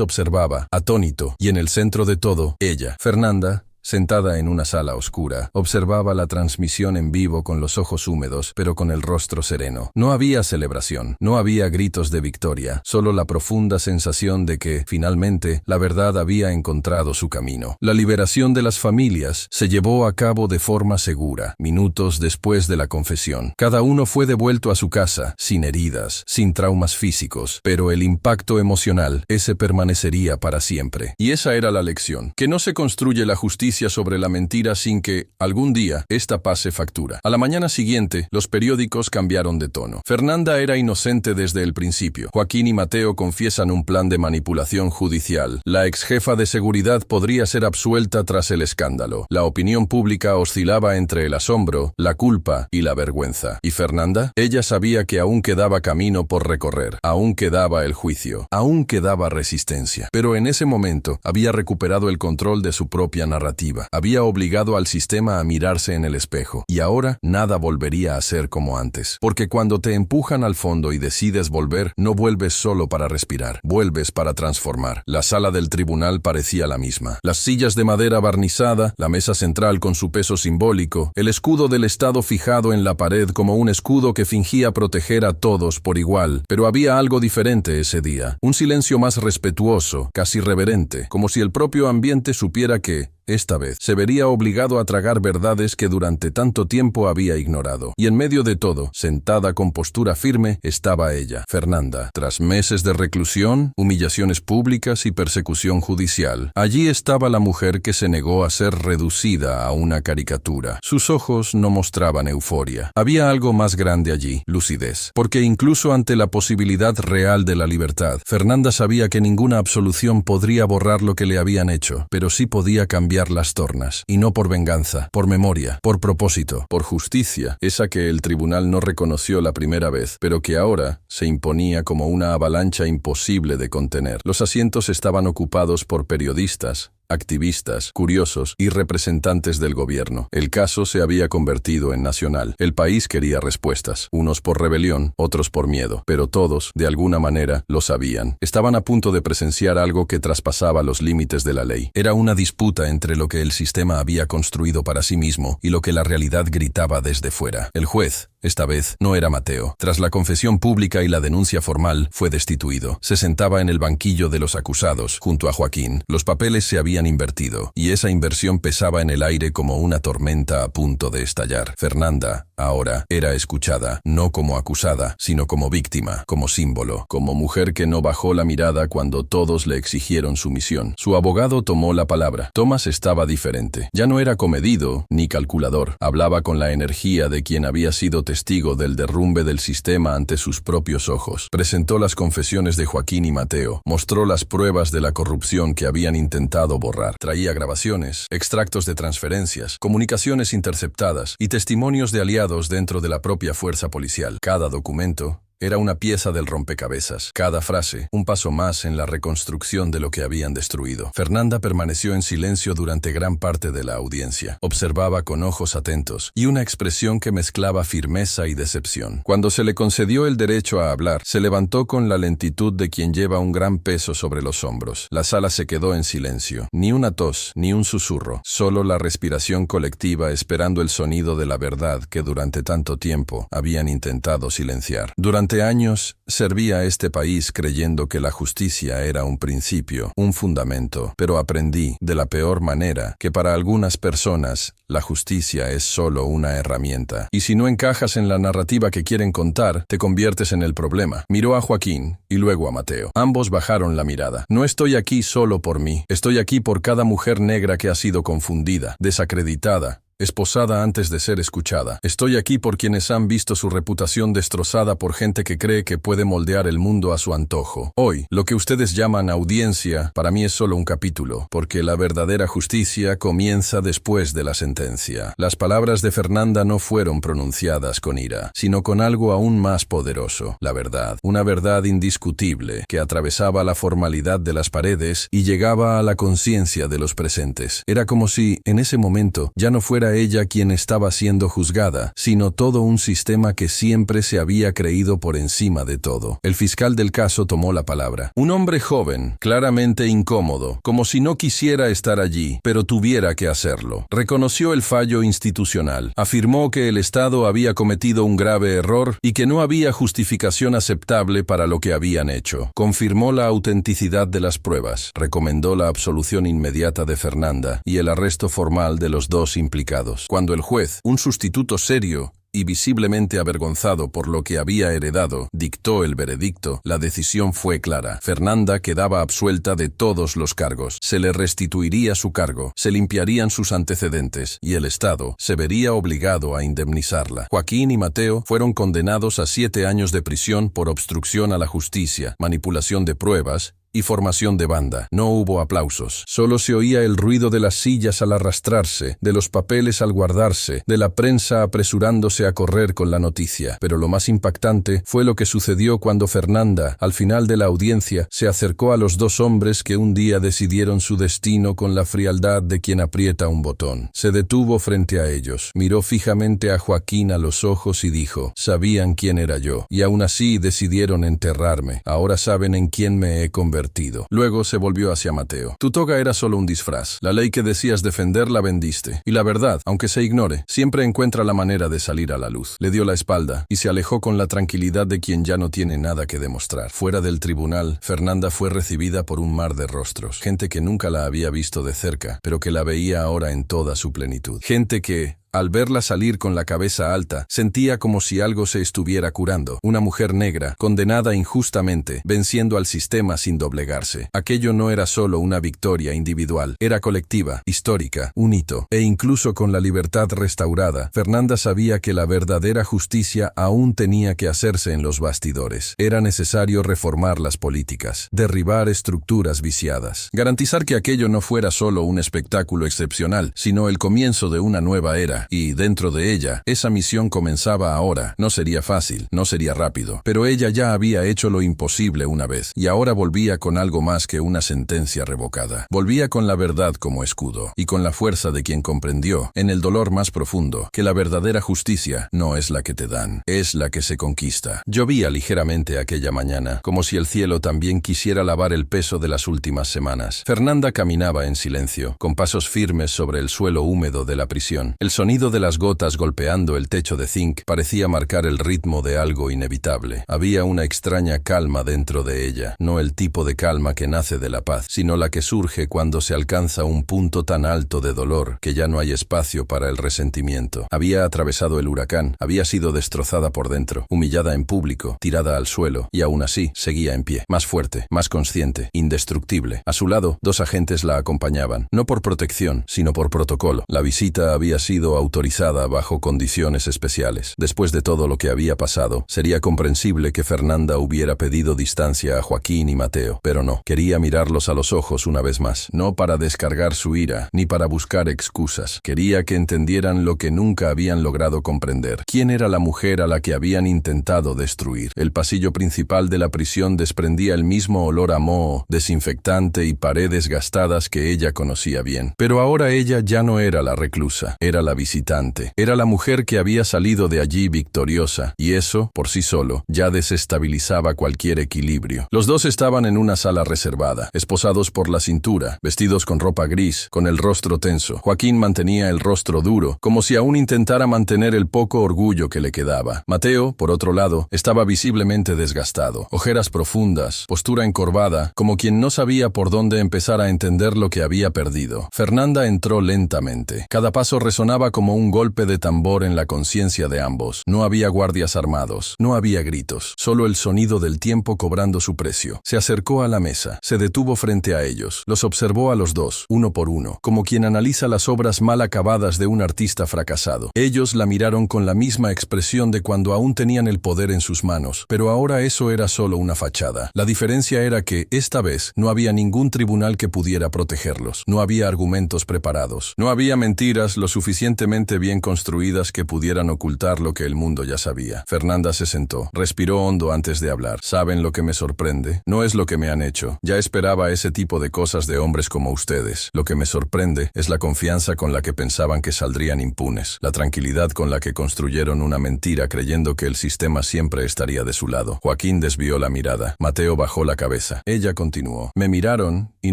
observaba, atónito, y en el centro de todo, ella, Fernanda, sentada en una sala oscura, observaba la transmisión en vivo con los ojos húmedos, pero con el rostro sereno. No había celebración, no había gritos de victoria, solo la profunda sensación de que, finalmente, la verdad había encontrado su camino. La liberación de las familias se llevó a cabo de forma segura, minutos después de la confesión. Cada uno fue devuelto a su casa, sin heridas, sin traumas físicos, pero el impacto emocional, ese permanecería para siempre. Y esa era la lección, que no se construye la justicia sobre la mentira sin que, algún día, esta pase factura. A la mañana siguiente, los periódicos cambiaron de tono. Fernanda era inocente desde el principio. Joaquín y Mateo confiesan un plan de manipulación judicial. La ex jefa de seguridad podría ser absuelta tras el escándalo. La opinión pública oscilaba entre el asombro, la culpa y la vergüenza. ¿Y Fernanda? Ella sabía que aún quedaba camino por recorrer. Aún quedaba el juicio. Aún quedaba resistencia. Pero en ese momento, había recuperado el control de su propia narrativa. Había obligado al sistema a mirarse en el espejo, y ahora nada volvería a ser como antes. Porque cuando te empujan al fondo y decides volver, no vuelves solo para respirar, vuelves para transformar. La sala del tribunal parecía la misma. Las sillas de madera barnizada, la mesa central con su peso simbólico, el escudo del Estado fijado en la pared como un escudo que fingía proteger a todos por igual. Pero había algo diferente ese día, un silencio más respetuoso, casi reverente, como si el propio ambiente supiera que, esta vez, se vería obligado a tragar verdades que durante tanto tiempo había ignorado. Y en medio de todo, sentada con postura firme, estaba ella, Fernanda. Tras meses de reclusión, humillaciones públicas y persecución judicial, allí estaba la mujer que se negó a ser reducida a una caricatura. Sus ojos no mostraban euforia. Había algo más grande allí, lucidez. Porque incluso ante la posibilidad real de la libertad, Fernanda sabía que ninguna absolución podría borrar lo que le habían hecho, pero sí podía cambiar las tornas, y no por venganza, por memoria, por propósito, por justicia, esa que el tribunal no reconoció la primera vez, pero que ahora se imponía como una avalancha imposible de contener. Los asientos estaban ocupados por periodistas, activistas, curiosos y representantes del gobierno. El caso se había convertido en nacional. El país quería respuestas, unos por rebelión, otros por miedo, pero todos, de alguna manera, lo sabían. Estaban a punto de presenciar algo que traspasaba los límites de la ley. Era una disputa entre lo que el sistema había construido para sí mismo y lo que la realidad gritaba desde fuera. El juez, esta vez, no era Mateo. Tras la confesión pública y la denuncia formal, fue destituido. Se sentaba en el banquillo de los acusados, junto a Joaquín. Los papeles se habían invertido, y esa inversión pesaba en el aire como una tormenta a punto de estallar. Fernanda, ahora, era escuchada, no como acusada, sino como víctima, como símbolo, como mujer que no bajó la mirada cuando todos le exigieron sumisión. Su abogado tomó la palabra. Thomas estaba diferente. Ya no era comedido ni calculador. Hablaba con la energía de quien había sido testigo del derrumbe del sistema ante sus propios ojos. Presentó las confesiones de Joaquín y Mateo. Mostró las pruebas de la corrupción que habían intentado borrar. Traía grabaciones, extractos de transferencias, comunicaciones interceptadas y testimonios de aliados dentro de la propia fuerza policial. Cada documento Era una pieza del rompecabezas. Cada frase, un paso más en la reconstrucción de lo que habían destruido. Fernanda permaneció en silencio durante gran parte de la audiencia. Observaba con ojos atentos y una expresión que mezclaba firmeza y decepción. Cuando se le concedió el derecho a hablar, se levantó con la lentitud de quien lleva un gran peso sobre los hombros. La sala se quedó en silencio. Ni una tos, ni un susurro. Solo la respiración colectiva esperando el sonido de la verdad que durante tanto tiempo habían intentado silenciar. Durante años, servía a este país creyendo que la justicia era un principio, un fundamento, pero aprendí, de la peor manera, que para algunas personas, la justicia es solo una herramienta. Y si no encajas en la narrativa que quieren contar, te conviertes en el problema. Miró a Joaquín y luego a Mateo. Ambos bajaron la mirada. No estoy aquí solo por mí. Estoy aquí por cada mujer negra que ha sido confundida, desacreditada, esposada antes de ser escuchada. Estoy aquí por quienes han visto su reputación destrozada por gente que cree que puede moldear el mundo a su antojo. Hoy, lo que ustedes llaman audiencia, para mí es solo un capítulo, porque la verdadera justicia comienza después de la sentencia. Las palabras de Fernanda no fueron pronunciadas con ira, sino con algo aún más poderoso, la verdad. Una verdad indiscutible que atravesaba la formalidad de las paredes y llegaba a la conciencia de los presentes. Era como si, en ese momento, ya no fuera ella quien estaba siendo juzgada, sino todo un sistema que siempre se había creído por encima de todo. El fiscal del caso tomó la palabra. Un hombre joven, claramente incómodo, como si no quisiera estar allí, pero tuviera que hacerlo. Reconoció el fallo institucional. Afirmó que el Estado había cometido un grave error y que no había justificación aceptable para lo que habían hecho. Confirmó la autenticidad de las pruebas. Recomendó la absolución inmediata de Fernanda y el arresto formal de los dos implicados. Cuando el juez, un sustituto serio y visiblemente avergonzado por lo que había heredado, dictó el veredicto, la decisión fue clara. Fernanda quedaba absuelta de todos los cargos. Se le restituiría su cargo, se limpiarían sus antecedentes y el Estado se vería obligado a indemnizarla. Joaquín y Mateo fueron condenados a 7 años de prisión por obstrucción a la justicia, manipulación de pruebas y formación de banda. No hubo aplausos. Solo se oía el ruido de las sillas al arrastrarse, de los papeles al guardarse, de la prensa apresurándose a correr con la noticia. Pero lo más impactante fue lo que sucedió cuando Fernanda, al final de la audiencia, se acercó a los dos hombres que un día decidieron su destino con la frialdad de quien aprieta un botón. Se detuvo frente a ellos, miró fijamente a Joaquín a los ojos y dijo: sabían quién era yo, y aún así decidieron enterrarme. Ahora saben en quién me he convertido. Luego se volvió hacia Mateo. Tu toga era solo un disfraz. La ley que decías defender la vendiste. Y la verdad, aunque se ignore, siempre encuentra la manera de salir a la luz. Le dio la espalda y se alejó con la tranquilidad de quien ya no tiene nada que demostrar. Fuera del tribunal, Fernanda fue recibida por un mar de rostros. Gente que nunca la había visto de cerca, pero que la veía ahora en toda su plenitud. Gente que, al verla salir con la cabeza alta, sentía como si algo se estuviera curando. Una mujer negra, condenada injustamente, venciendo al sistema sin doblegarse. Aquello no era solo una victoria individual, era colectiva, histórica, un hito. E incluso con la libertad restaurada, Fernanda sabía que la verdadera justicia aún tenía que hacerse en los bastidores. Era necesario reformar las políticas, derribar estructuras viciadas, garantizar que aquello no fuera solo un espectáculo excepcional, sino el comienzo de una nueva era. Y, dentro de ella, esa misión comenzaba ahora. No sería fácil, no sería rápido, pero ella ya había hecho lo imposible una vez, y ahora volvía con algo más que una sentencia revocada. Volvía con la verdad como escudo, y con la fuerza de quien comprendió, en el dolor más profundo, que la verdadera justicia no es la que te dan, es la que se conquista. Llovía ligeramente aquella mañana, como si el cielo también quisiera lavar el peso de las últimas semanas. Fernanda caminaba en silencio, con pasos firmes sobre el suelo húmedo de la prisión. El sonido de las gotas golpeando el techo de zinc parecía marcar el ritmo de algo inevitable. Había una extraña calma dentro de ella, no el tipo de calma que nace de la paz, sino la que surge cuando se alcanza un punto tan alto de dolor que ya no hay espacio para el resentimiento. Había atravesado el huracán, había sido destrozada por dentro, humillada en público, tirada al suelo, y aún así seguía en pie, más fuerte, más consciente, indestructible. A su lado, 2 agentes la acompañaban, no por protección, sino por protocolo. La visita había sido autorizada bajo condiciones especiales. Después de todo lo que había pasado, sería comprensible que Fernanda hubiera pedido distancia a Joaquín y Mateo, pero no. Quería mirarlos a los ojos una vez más, no para descargar su ira, ni para buscar excusas. Quería que entendieran lo que nunca habían logrado comprender. ¿Quién era la mujer a la que habían intentado destruir? El pasillo principal de la prisión desprendía el mismo olor a moho, desinfectante y paredes gastadas que ella conocía bien. Pero ahora ella ya no era la reclusa, era la visitante. Era la mujer que había salido de allí victoriosa, y eso, por sí solo, ya desestabilizaba cualquier equilibrio. Los dos estaban en una sala reservada, esposados por la cintura, vestidos con ropa gris, con el rostro tenso. Joaquín mantenía el rostro duro, como si aún intentara mantener el poco orgullo que le quedaba. Mateo, por otro lado, estaba visiblemente desgastado, ojeras profundas, postura encorvada, como quien no sabía por dónde empezar a entender lo que había perdido. Fernanda entró lentamente. Cada paso resonaba como un golpe de tambor en la conciencia de ambos. No había guardias armados, no había gritos, solo el sonido del tiempo cobrando su precio. Se acercó a la mesa, se detuvo frente a ellos, los observó a los dos, uno por uno, como quien analiza las obras mal acabadas de un artista fracasado. Ellos la miraron con la misma expresión de cuando aún tenían el poder en sus manos, pero ahora eso era solo una fachada. La diferencia era que, esta vez, no había ningún tribunal que pudiera protegerlos. No había argumentos preparados. No había mentiras lo suficientemente bien construidas que pudieran ocultar lo que el mundo ya sabía. Fernanda se sentó, respiró hondo antes de hablar. ¿Saben lo que me sorprende? No es lo que me han hecho. Ya esperaba ese tipo de cosas de hombres como ustedes. Lo que me sorprende es la confianza con la que pensaban que saldrían impunes, la tranquilidad con la que construyeron una mentira creyendo que el sistema siempre estaría de su lado. Joaquín desvió la mirada. Mateo bajó la cabeza. Ella continuó. Me miraron y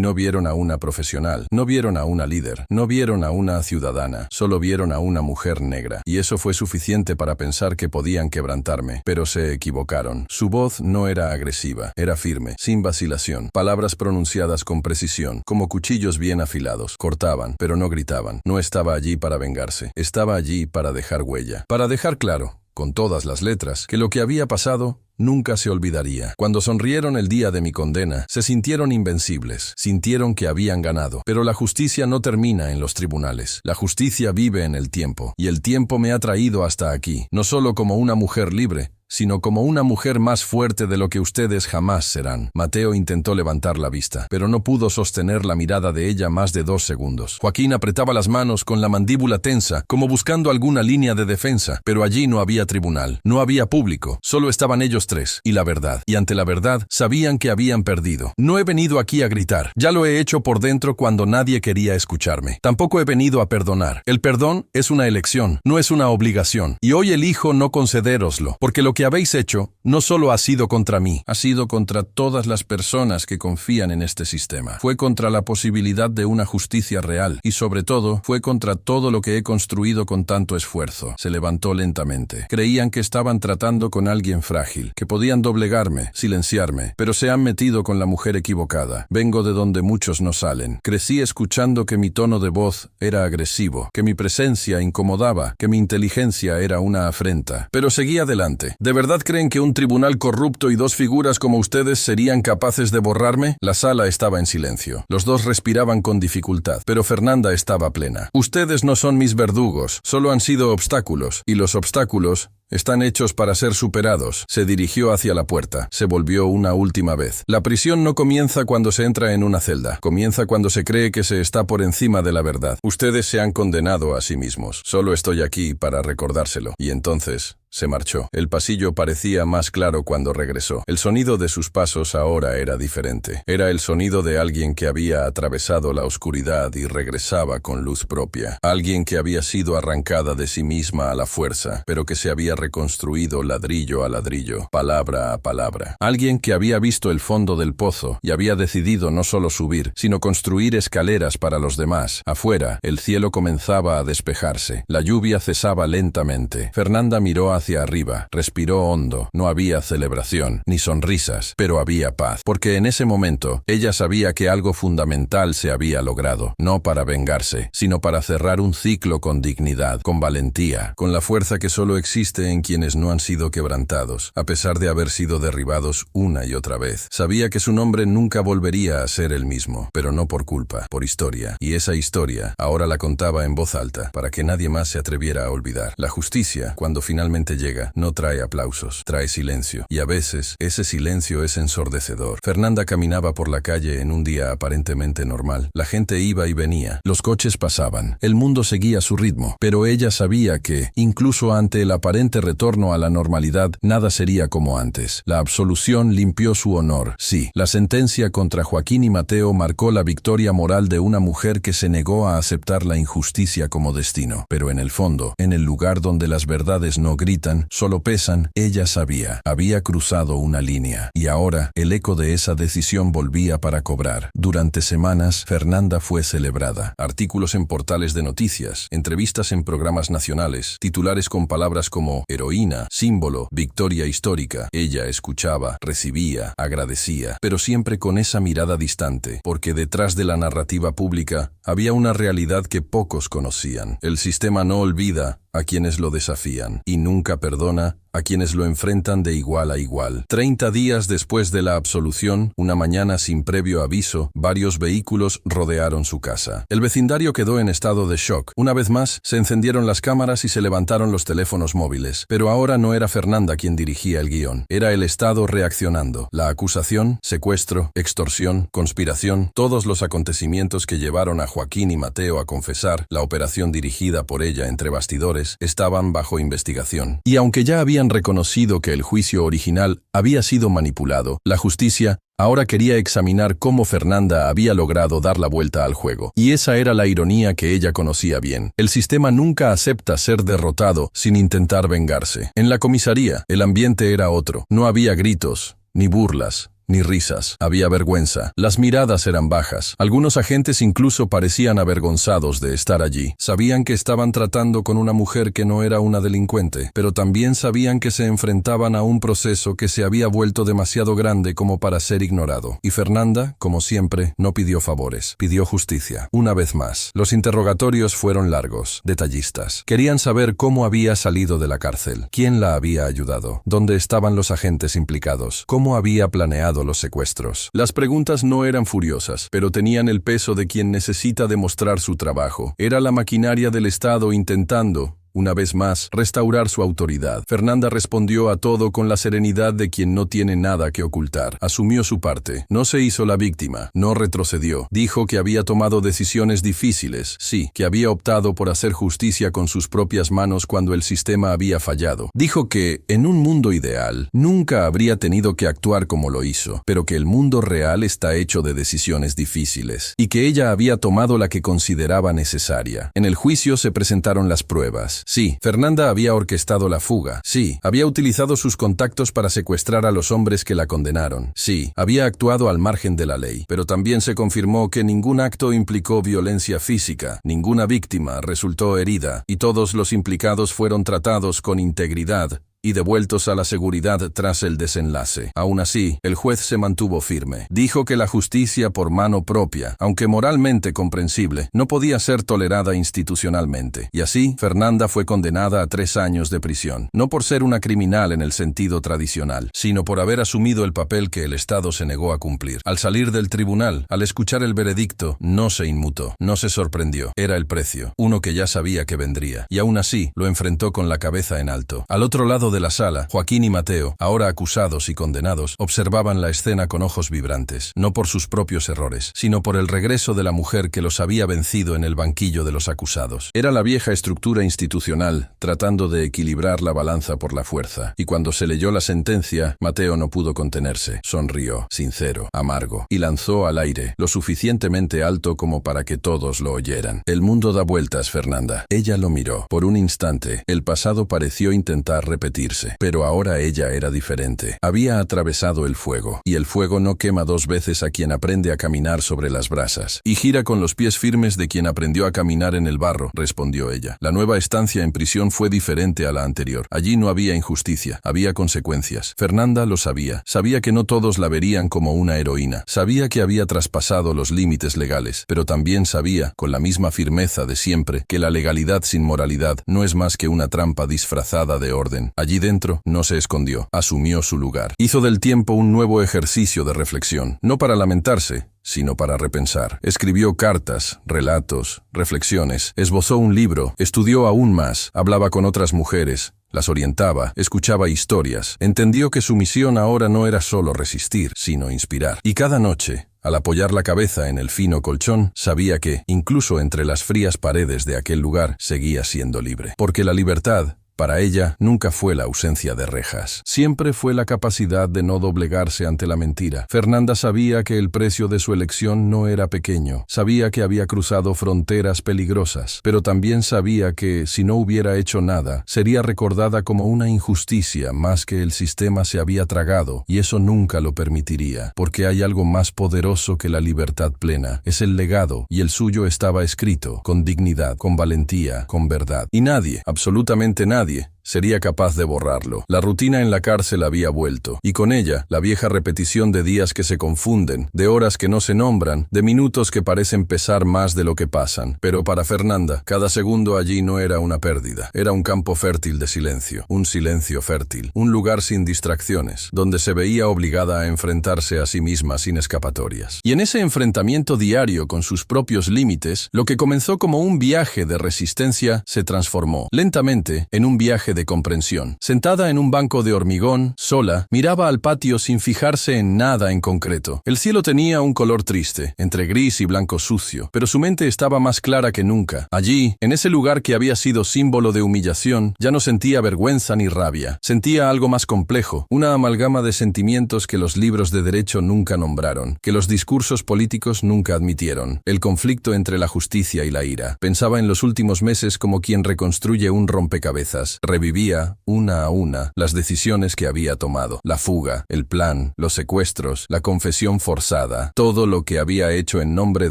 no vieron a una profesional, no vieron a una líder, no vieron a una ciudadana, solo vieron a una mujer negra. Y eso fue suficiente para pensar que podían quebrantarme, pero se equivocaron. Su voz no era agresiva, era firme, sin vacilación. Palabras pronunciadas con precisión, como cuchillos bien afilados. Cortaban, pero no gritaban. No estaba allí para vengarse, estaba allí para dejar huella, para dejar claro, con todas las letras, que lo que había pasado nunca se olvidaría. Cuando sonrieron el día de mi condena, se sintieron invencibles, sintieron que habían ganado. Pero la justicia no termina en los tribunales. La justicia vive en el tiempo, y el tiempo me ha traído hasta aquí, no solo como una mujer libre, sino como una mujer más fuerte de lo que ustedes jamás serán. Mateo intentó levantar la vista, pero no pudo sostener la mirada de ella más de 2 segundos. Joaquín apretaba las manos con la mandíbula tensa, como buscando alguna línea de defensa, pero allí no había tribunal, no había público, solo estaban ellos tres, y la verdad. Y ante la verdad, sabían que habían perdido. No he venido aquí a gritar, ya lo he hecho por dentro cuando nadie quería escucharme. Tampoco he venido a perdonar. El perdón es una elección, no es una obligación, y hoy elijo no concedéroslo, porque lo que habéis hecho no solo ha sido contra mí, ha sido contra todas las personas que confían en este sistema. Fue contra la posibilidad de una justicia real y sobre todo fue contra todo lo que he construido con tanto esfuerzo. Se levantó lentamente. Creían que estaban tratando con alguien frágil, que podían doblegarme, silenciarme, pero se han metido con la mujer equivocada. Vengo de donde muchos no salen. Crecí escuchando que mi tono de voz era agresivo, que mi presencia incomodaba, que mi inteligencia era una afrenta. Pero seguí adelante. ¿De verdad creen que un tribunal corrupto y 2 figuras como ustedes serían capaces de borrarme? La sala estaba en silencio. Los dos respiraban con dificultad, pero Fernanda estaba plena. Ustedes no son mis verdugos, solo han sido obstáculos, y los obstáculos están hechos para ser superados. Se dirigió hacia la puerta. Se volvió una última vez. La prisión no comienza cuando se entra en una celda. Comienza cuando se cree que se está por encima de la verdad. Ustedes se han condenado a sí mismos. Solo estoy aquí para recordárselo. Y entonces se marchó. El pasillo parecía más claro cuando regresó. El sonido de sus pasos ahora era diferente. Era el sonido de alguien que había atravesado la oscuridad y regresaba con luz propia. Alguien que había sido arrancada de sí misma a la fuerza, pero que se había reconstruido ladrillo a ladrillo, palabra a palabra. Alguien que había visto el fondo del pozo y había decidido no solo subir, sino construir escaleras para los demás. Afuera, el cielo comenzaba a despejarse. La lluvia cesaba lentamente. Fernanda miró hacia arriba, respiró hondo. No había celebración, ni sonrisas, pero había paz, porque en ese momento ella sabía que algo fundamental se había logrado, no para vengarse, sino para cerrar un ciclo con dignidad, con valentía, con la fuerza que solo existe en quienes no han sido quebrantados, a pesar de haber sido derribados una y otra vez. Sabía que su nombre nunca volvería a ser el mismo, pero no por culpa, por historia, y esa historia ahora la contaba en voz alta, para que nadie más se atreviera a olvidar. La justicia, cuando finalmente llega, no trae aplausos, trae silencio, y a veces ese silencio es ensordecedor. Fernanda caminaba por la calle en un día aparentemente normal. La gente iba y venía, los coches pasaban, el mundo seguía su ritmo, pero ella sabía que, incluso ante el aparente retorno a la normalidad, nada sería como antes. La absolución limpió su honor. Sí, la sentencia contra Joaquín y Mateo marcó la victoria moral de una mujer que se negó a aceptar la injusticia como destino. Pero en el fondo, en el lugar donde las verdades no gritan, solo pesan, ella sabía, había cruzado una línea. Y ahora, el eco de esa decisión volvía para cobrar. Durante semanas, Fernanda fue celebrada. Artículos en portales de noticias, entrevistas en programas nacionales, titulares con palabras como heroína, símbolo, victoria histórica. Ella escuchaba, recibía, agradecía, pero siempre con esa mirada distante, porque detrás de la narrativa pública había una realidad que pocos conocían. El sistema no olvida a quienes lo desafían, y nunca perdona a quienes lo enfrentan de igual a igual. 30 días después de la absolución, una mañana sin previo aviso, varios vehículos rodearon su casa. El vecindario quedó en estado de shock. Una vez más, se encendieron las cámaras y se levantaron los teléfonos móviles. Pero ahora no era Fernanda quien dirigía el guión. Era el Estado reaccionando. La acusación, secuestro, extorsión, conspiración, todos los acontecimientos que llevaron a Joaquín y Mateo a confesar, la operación dirigida por ella entre bastidores, estaban bajo investigación. Y aunque ya habían reconocido que el juicio original había sido manipulado, la justicia ahora quería examinar cómo Fernanda había logrado dar la vuelta al juego. Y esa era la ironía que ella conocía bien. El sistema nunca acepta ser derrotado sin intentar vengarse. En la comisaría, el ambiente era otro. No había gritos, ni burlas, ni risas. Había vergüenza. Las miradas eran bajas. Algunos agentes incluso parecían avergonzados de estar allí. Sabían que estaban tratando con una mujer que no era una delincuente, pero también sabían que se enfrentaban a un proceso que se había vuelto demasiado grande como para ser ignorado. Y Fernanda, como siempre, no pidió favores. Pidió justicia. Una vez más. Los interrogatorios fueron largos, detallistas. Querían saber cómo había salido de la cárcel, quién la había ayudado, dónde estaban los agentes implicados, cómo había planeado los secuestros. Las preguntas no eran furiosas, pero tenían el peso de quien necesita demostrar su trabajo. Era la maquinaria del Estado intentando, una vez más, restaurar su autoridad. Fernanda respondió a todo con la serenidad de quien no tiene nada que ocultar. Asumió su parte. No se hizo la víctima. No retrocedió. Dijo que había tomado decisiones difíciles. Sí, que había optado por hacer justicia con sus propias manos cuando el sistema había fallado. Dijo que, en un mundo ideal, nunca habría tenido que actuar como lo hizo, pero que el mundo real está hecho de decisiones difíciles, y que ella había tomado la que consideraba necesaria. En el juicio se presentaron las pruebas. Sí, Fernanda había orquestado la fuga. Sí, había utilizado sus contactos para secuestrar a los hombres que la condenaron. Sí, había actuado al margen de la ley. Pero también se confirmó que ningún acto implicó violencia física, ninguna víctima resultó herida, y todos los implicados fueron tratados con integridad y devueltos a la seguridad tras el desenlace. Aún así, el juez se mantuvo firme. Dijo que la justicia por mano propia, aunque moralmente comprensible, no podía ser tolerada institucionalmente. Y así, Fernanda fue condenada a 3 años de prisión, no por ser una criminal en el sentido tradicional, sino por haber asumido el papel que el Estado se negó a cumplir. Al salir del tribunal, al escuchar el veredicto, no se inmutó, no se sorprendió. Era el precio, uno que ya sabía que vendría, y aún así, lo enfrentó con la cabeza en alto. Al otro lado de la sala, Joaquín y Mateo, ahora acusados y condenados, observaban la escena con ojos vibrantes, no por sus propios errores, sino por el regreso de la mujer que los había vencido en el banquillo de los acusados. Era la vieja estructura institucional, tratando de equilibrar la balanza por la fuerza, y cuando se leyó la sentencia, Mateo no pudo contenerse. Sonrió, sincero, amargo, y lanzó al aire, lo suficientemente alto como para que todos lo oyeran: "El mundo da vueltas, Fernanda". Ella lo miró. Por un instante, el pasado pareció intentar repetir arrepentirse. Pero ahora ella era diferente. Había atravesado el fuego, y el fuego no quema dos veces a quien aprende a caminar sobre las brasas. Y gira con los pies firmes de quien aprendió a caminar en el barro, respondió ella. La nueva estancia en prisión fue diferente a la anterior. Allí no había injusticia, había consecuencias. Fernanda lo sabía. Sabía que no todos la verían como una heroína. Sabía que había traspasado los límites legales, pero también sabía, con la misma firmeza de siempre, que la legalidad sin moralidad no es más que una trampa disfrazada de orden. Allí dentro no se escondió, asumió su lugar. Hizo del tiempo un nuevo ejercicio de reflexión, no para lamentarse, sino para repensar. Escribió cartas, relatos, reflexiones, esbozó un libro, estudió aún más, hablaba con otras mujeres, las orientaba, escuchaba historias. Entendió que su misión ahora no era solo resistir, sino inspirar. Y cada noche, al apoyar la cabeza en el fino colchón, sabía que, incluso entre las frías paredes de aquel lugar, seguía siendo libre. Porque la libertad, para ella, nunca fue la ausencia de rejas. Siempre fue la capacidad de no doblegarse ante la mentira. Fernanda sabía que el precio de su elección no era pequeño. Sabía que había cruzado fronteras peligrosas. Pero también sabía que, si no hubiera hecho nada, sería recordada como una injusticia más que el sistema se había tragado. Y eso nunca lo permitiría. Porque hay algo más poderoso que la libertad plena. Es el legado, y el suyo estaba escrito, con dignidad, con valentía, con verdad. Y nadie, absolutamente nadie, sería capaz de borrarlo. La rutina en la cárcel había vuelto, y con ella la vieja repetición de días que se confunden, de horas que no se nombran, de minutos que parecen pesar más de lo que pasan. Pero para Fernanda, cada segundo allí no era una pérdida, era un campo fértil de silencio, un silencio fértil, un lugar sin distracciones, donde se veía obligada a enfrentarse a sí misma sin escapatorias. Y en ese enfrentamiento diario con sus propios límites, lo que comenzó como un viaje de resistencia se transformó, lentamente, en un viaje de comprensión. Sentada en un banco de hormigón, sola, miraba al patio sin fijarse en nada en concreto. El cielo tenía un color triste, entre gris y blanco sucio, pero su mente estaba más clara que nunca. Allí, en ese lugar que había sido símbolo de humillación, ya no sentía vergüenza ni rabia. Sentía algo más complejo, una amalgama de sentimientos que los libros de derecho nunca nombraron, que los discursos políticos nunca admitieron. El conflicto entre la justicia y la ira. Pensaba en los últimos meses como quien reconstruye un rompecabezas. Revivía, una a una, las decisiones que había tomado, la fuga, el plan, los secuestros, la confesión forzada, todo lo que había hecho en nombre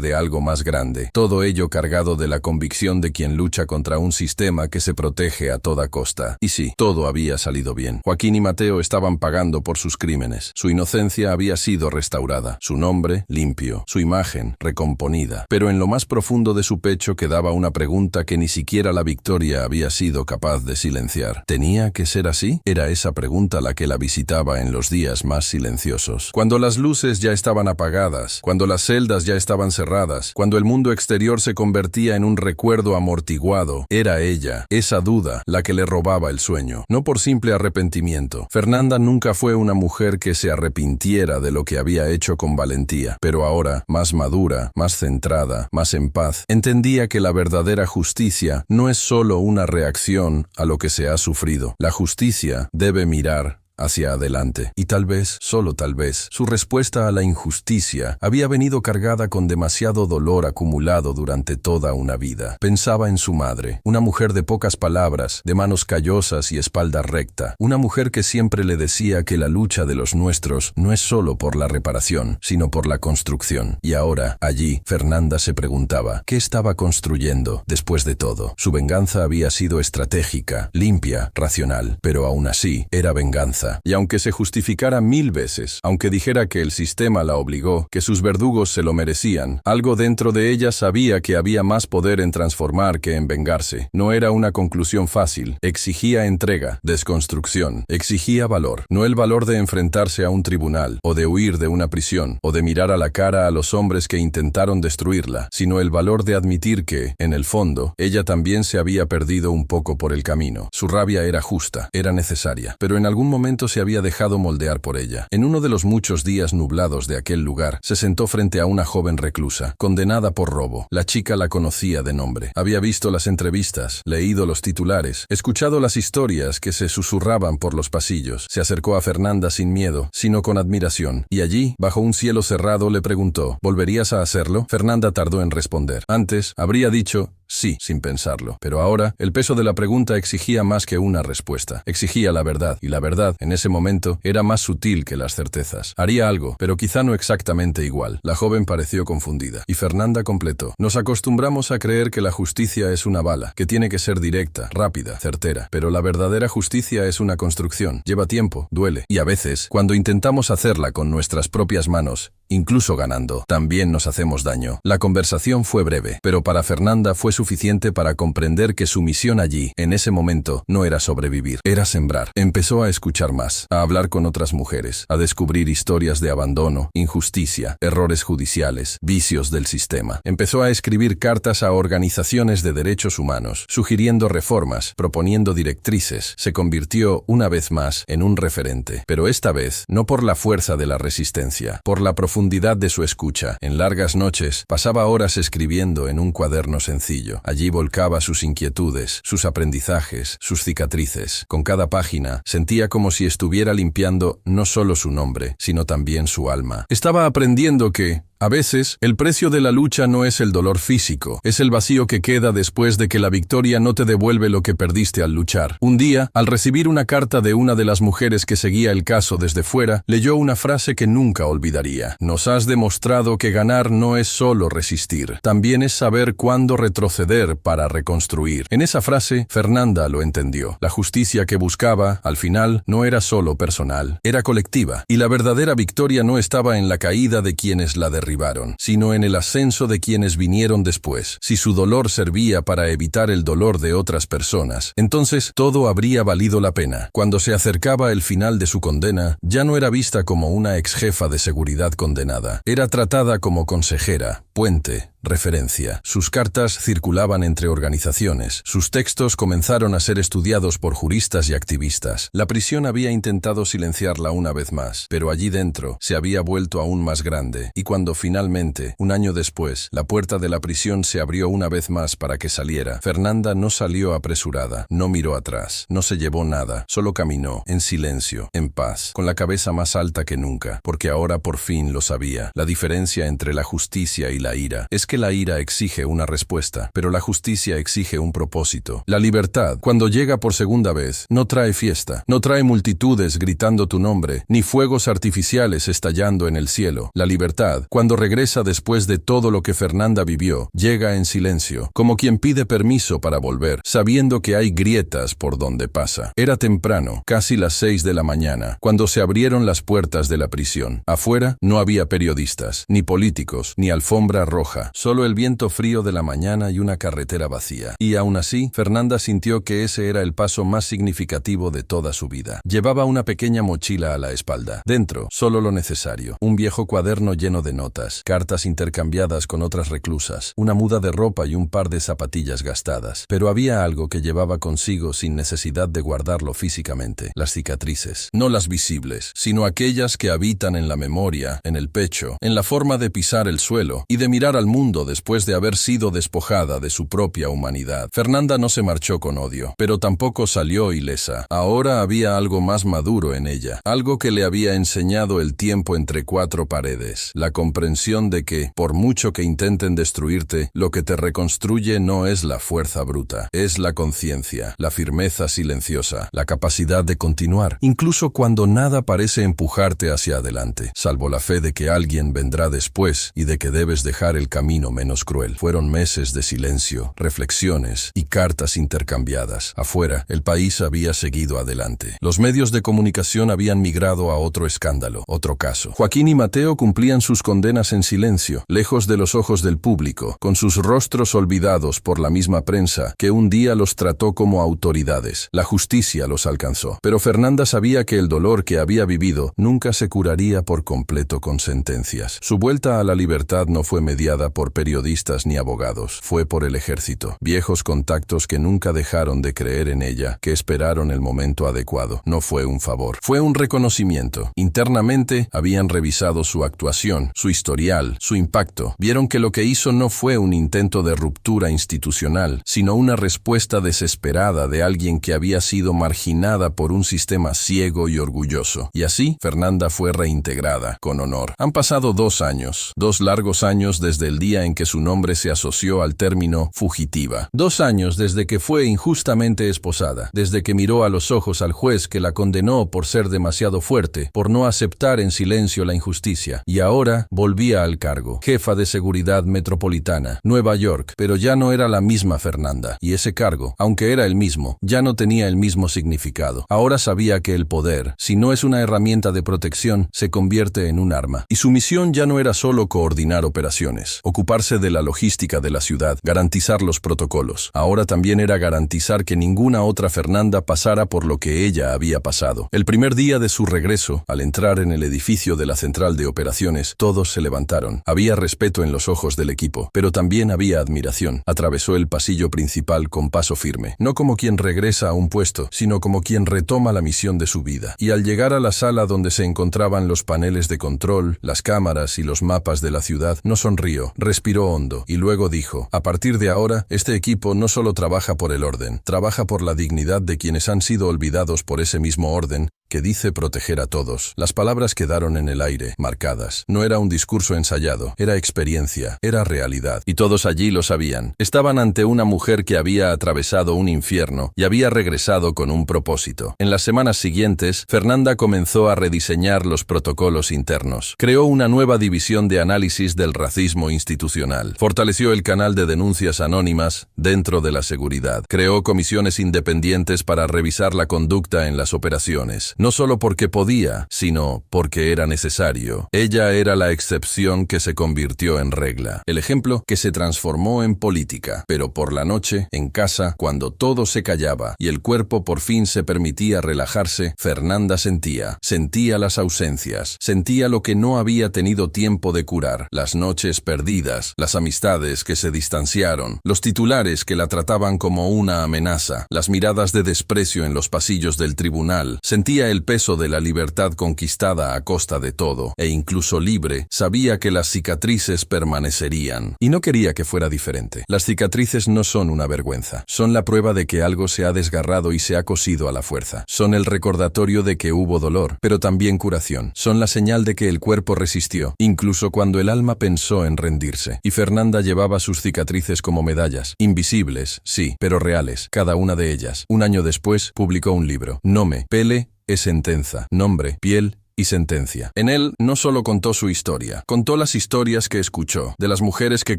de algo más grande, todo ello cargado de la convicción de quien lucha contra un sistema que se protege a toda costa. Y sí, todo había salido bien. Joaquín y Mateo estaban pagando por sus crímenes. Su inocencia había sido restaurada, su nombre limpio, su imagen recomponida. Pero en lo más profundo de su pecho quedaba una pregunta que ni siquiera la victoria había sido capaz de silenciar. ¿Tenía que ser así? Era esa pregunta la que la visitaba en los días más silenciosos. Cuando las luces ya estaban apagadas, cuando las celdas ya estaban cerradas, cuando el mundo exterior se convertía en un recuerdo amortiguado, era ella, esa duda, la que le robaba el sueño. No por simple arrepentimiento. Fernanda nunca fue una mujer que se arrepintiera de lo que había hecho con valentía, pero ahora, más madura, más centrada, más en paz, entendía que la verdadera justicia no es solo una reacción a lo que se ha sufrido. La justicia debe mirar hacia adelante. Y tal vez, solo tal vez, su respuesta a la injusticia había venido cargada con demasiado dolor acumulado durante toda una vida. Pensaba en su madre, una mujer de pocas palabras, de manos callosas y espalda recta, una mujer que siempre le decía que la lucha de los nuestros no es solo por la reparación, sino por la construcción. Y ahora, allí, Fernanda se preguntaba, ¿qué estaba construyendo después de todo? Su venganza había sido estratégica, limpia, racional, pero aún así, era venganza. Y aunque se justificara 1000 veces, aunque dijera que el sistema la obligó, que sus verdugos se lo merecían, algo dentro de ella sabía que había más poder en transformar que en vengarse. No era una conclusión fácil. Exigía entrega, desconstrucción, exigía valor. No el valor de enfrentarse a un tribunal, o de huir de una prisión, o de mirar a la cara a los hombres que intentaron destruirla, sino el valor de admitir que, en el fondo, ella también se había perdido un poco por el camino. Su rabia era justa, era necesaria, pero en algún momento momento se había dejado moldear por ella. En uno de los muchos días nublados de aquel lugar, se sentó frente a una joven reclusa, condenada por robo. La chica la conocía de nombre. Había visto las entrevistas, leído los titulares, escuchado las historias que se susurraban por los pasillos. Se acercó a Fernanda sin miedo, sino con admiración, y allí, bajo un cielo cerrado, le preguntó: ¿volverías a hacerlo? Fernanda tardó en responder. Antes, habría dicho sí, sin pensarlo. Pero ahora, el peso de la pregunta exigía más que una respuesta. Exigía la verdad, y la verdad, en ese momento, era más sutil que las certezas. Haría algo, pero quizá no exactamente igual. La joven pareció confundida, y Fernanda completó: nos acostumbramos a creer que la justicia es una bala, que tiene que ser directa, rápida, certera. Pero la verdadera justicia es una construcción. Lleva tiempo, duele, y a veces, cuando intentamos hacerla con nuestras propias manos, incluso ganando, también nos hacemos daño. La conversación fue breve, pero para Fernanda fue suficiente para comprender que su misión allí, en ese momento, no era sobrevivir, era sembrar. Empezó a escuchar más, a hablar con otras mujeres, a descubrir historias de abandono, injusticia, errores judiciales, vicios del sistema. Empezó a escribir cartas a organizaciones de derechos humanos, sugiriendo reformas, proponiendo directrices. Se convirtió, una vez más, en un referente, pero esta vez, no por la fuerza de la resistencia, por la profundidad de su escucha. En largas noches, pasaba horas escribiendo en un cuaderno sencillo. Allí volcaba sus inquietudes, sus aprendizajes, sus cicatrices. Con cada página, sentía como si estuviera limpiando no solo su nombre, sino también su alma. Estaba aprendiendo que, a veces, el precio de la lucha no es el dolor físico, es el vacío que queda después de que la victoria no te devuelve lo que perdiste al luchar. Un día, al recibir una carta de una de las mujeres que seguía el caso desde fuera, leyó una frase que nunca olvidaría: nos has demostrado que ganar no es solo resistir, también es saber cuándo retroceder para reconstruir. En esa frase, Fernanda lo entendió. La justicia que buscaba, al final, no era solo personal, era colectiva, y la verdadera victoria no estaba en la caída de quienes la derribaron, sino en el ascenso de quienes vinieron después. Si su dolor servía para evitar el dolor de otras personas, entonces todo habría valido la pena. Cuando se acercaba el final de su condena, ya no era vista como una ex jefa de seguridad condenada. Era tratada como consejera, puente, referencia. Sus cartas circulaban entre organizaciones. Sus textos comenzaron a ser estudiados por juristas y activistas. La prisión había intentado silenciarla una vez más, pero allí dentro se había vuelto aún más grande, y cuando finalmente, un año después, la puerta de la prisión se abrió una vez más para que saliera, Fernanda no salió apresurada, no miró atrás, no se llevó nada, solo caminó, en silencio, en paz, con la cabeza más alta que nunca, porque ahora por fin lo sabía. La diferencia entre la justicia y la ira es que la ira exige una respuesta, pero la justicia exige un propósito. La libertad, cuando llega por segunda vez, no trae fiesta, no trae multitudes gritando tu nombre, ni fuegos artificiales estallando en el cielo. La libertad, cuando regresa después de todo lo que Fernanda vivió, llega en silencio, como quien pide permiso para volver, sabiendo que hay grietas por donde pasa. Era temprano, casi las 6 de la mañana, cuando se abrieron las puertas de la prisión. Afuera no había periodistas, ni políticos, ni alfombra roja, solo el viento frío de la mañana y una carretera vacía. Y aún así, Fernanda sintió que ese era el paso más significativo de toda su vida. Llevaba una pequeña mochila a la espalda. Dentro, solo lo necesario. Un viejo cuaderno lleno de notas, cartas intercambiadas con otras reclusas, una muda de ropa y un par de zapatillas gastadas. Pero había algo que llevaba consigo sin necesidad de guardarlo físicamente: las cicatrices. No las visibles, sino aquellas que habitan en la memoria, en el pecho, en la forma de pisar el suelo y de mirar al mundo después de haber sido despojada de su propia humanidad. Fernanda no se marchó con odio, pero tampoco salió ilesa. Ahora había algo más maduro en ella, algo que le había enseñado el tiempo entre cuatro paredes: la comprensión de que, por mucho que intenten destruirte, lo que te reconstruye no es la fuerza bruta, es la conciencia, la firmeza silenciosa, la capacidad de continuar, incluso cuando nada parece empujarte hacia adelante, salvo la fe de que alguien vendrá después y de que debes dejar el camino menos cruel. Fueron meses de silencio, reflexiones y cartas intercambiadas. Afuera, el país había seguido adelante. Los medios de comunicación habían migrado a otro escándalo, otro caso. Joaquín y Mateo cumplían sus condenas en silencio, lejos de los ojos del público, con sus rostros olvidados por la misma prensa que un día los trató como autoridades. La justicia los alcanzó. Pero Fernanda sabía que el dolor que había vivido nunca se curaría por completo con sentencias. Su vuelta a la libertad no fue fue mediada por periodistas ni abogados, fue por el ejército. Viejos contactos que nunca dejaron de creer en ella, que esperaron el momento adecuado. No fue un favor, fue un reconocimiento. Internamente habían revisado su actuación, su historial, su impacto. Vieron que lo que hizo no fue un intento de ruptura institucional, sino una respuesta desesperada de alguien que había sido marginada por un sistema ciego y orgulloso. Y así, Fernanda fue reintegrada, con honor. Han pasado 2 años, 2 largos años desde el día en que su nombre se asoció al término fugitiva. 2 años desde que fue injustamente esposada, desde que miró a los ojos al juez que la condenó por ser demasiado fuerte, por no aceptar en silencio la injusticia. Y ahora volvía al cargo, jefa de seguridad metropolitana, Nueva York, pero ya no era la misma Fernanda. Y ese cargo, aunque era el mismo, ya no tenía el mismo significado. Ahora sabía que el poder, si no es una herramienta de protección, se convierte en un arma. Y su misión ya no era solo coordinar operaciones, ocuparse de la logística de la ciudad, garantizar los protocolos. Ahora también era garantizar que ninguna otra Fernanda pasara por lo que ella había pasado. El primer día de su regreso, al entrar en el edificio de la central de operaciones, todos se levantaron. Había respeto en los ojos del equipo, pero también había admiración. Atravesó el pasillo principal con paso firme, no como quien regresa a un puesto, sino como quien retoma la misión de su vida. Y al llegar a la sala donde se encontraban los paneles de control, las cámaras y los mapas de la ciudad, no sonrió, respiró hondo y luego dijo: a partir de ahora, este equipo no solo trabaja por el orden, trabaja por la dignidad de quienes han sido olvidados por ese mismo orden que dice proteger a todos. Las palabras quedaron en el aire, marcadas. No era un discurso ensayado, era experiencia, era realidad. Y todos allí lo sabían. Estaban ante una mujer que había atravesado un infierno y había regresado con un propósito. En las semanas siguientes, Fernanda comenzó a rediseñar los protocolos internos. Creó una nueva división de análisis del racismo institucional. Fortaleció el canal de denuncias anónimas dentro de la seguridad. Creó comisiones independientes para revisar la conducta en las operaciones. No solo porque podía, sino porque era necesario. Ella era la excepción que se convirtió en regla, el ejemplo que se transformó en política. Pero por la noche, en casa, cuando todo se callaba y el cuerpo por fin se permitía relajarse, Fernanda sentía las ausencias, sentía lo que no había tenido tiempo de curar, las noches perdidas, las amistades que se distanciaron, los titulares que la trataban como una amenaza, las miradas de desprecio en los pasillos del tribunal. Sentía el peso de la libertad conquistada a costa de todo, e incluso libre, sabía que las cicatrices permanecerían. Y no quería que fuera diferente. Las cicatrices no son una vergüenza, son la prueba de que algo se ha desgarrado y se ha cosido a la fuerza. Son el recordatorio de que hubo dolor, pero también curación. Son la señal de que el cuerpo resistió, incluso cuando el alma pensó en rendirse. Y Fernanda llevaba sus cicatrices como medallas, invisibles, sí, pero reales, cada una de ellas. Un año después, publicó un libro, Nome, Pele e Sentenza, nombre, piel y sentencia. En él no solo contó su historia, contó las historias que escuchó, de las mujeres que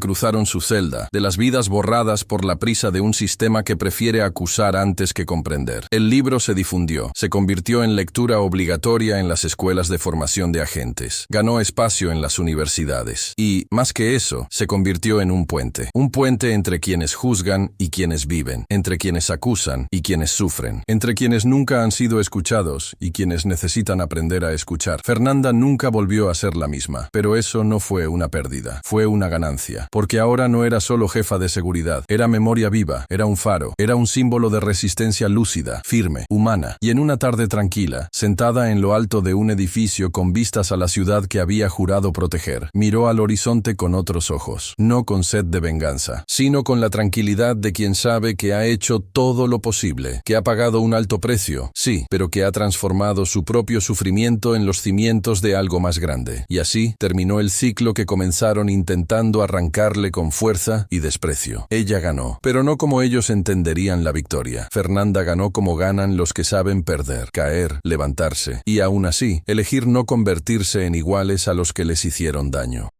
cruzaron su celda, de las vidas borradas por la prisa de un sistema que prefiere acusar antes que comprender. El libro se difundió, se convirtió en lectura obligatoria en las escuelas de formación de agentes, ganó espacio en las universidades y, más que eso, se convirtió en un puente entre quienes juzgan y quienes viven, entre quienes acusan y quienes sufren, entre quienes nunca han sido escuchados y quienes necesitan aprender a escuchar. Fernanda nunca volvió a ser la misma, pero eso no fue una pérdida, fue una ganancia, porque ahora no era solo jefa de seguridad, era memoria viva, era un faro, era un símbolo de resistencia lúcida, firme, humana. Y en una tarde tranquila, sentada en lo alto de un edificio con vistas a la ciudad que había jurado proteger, miró al horizonte con otros ojos, no con sed de venganza, sino con la tranquilidad de quien sabe que ha hecho todo lo posible, que ha pagado un alto precio, sí, pero que ha transformado su propio sufrimiento en los cimientos de algo más grande. Y así terminó el ciclo que comenzaron intentando arrancarle con fuerza y desprecio. Ella ganó, pero no como ellos entenderían la victoria. Fernanda ganó como ganan los que saben perder, caer, levantarse, y aún así, elegir no convertirse en iguales a los que les hicieron daño.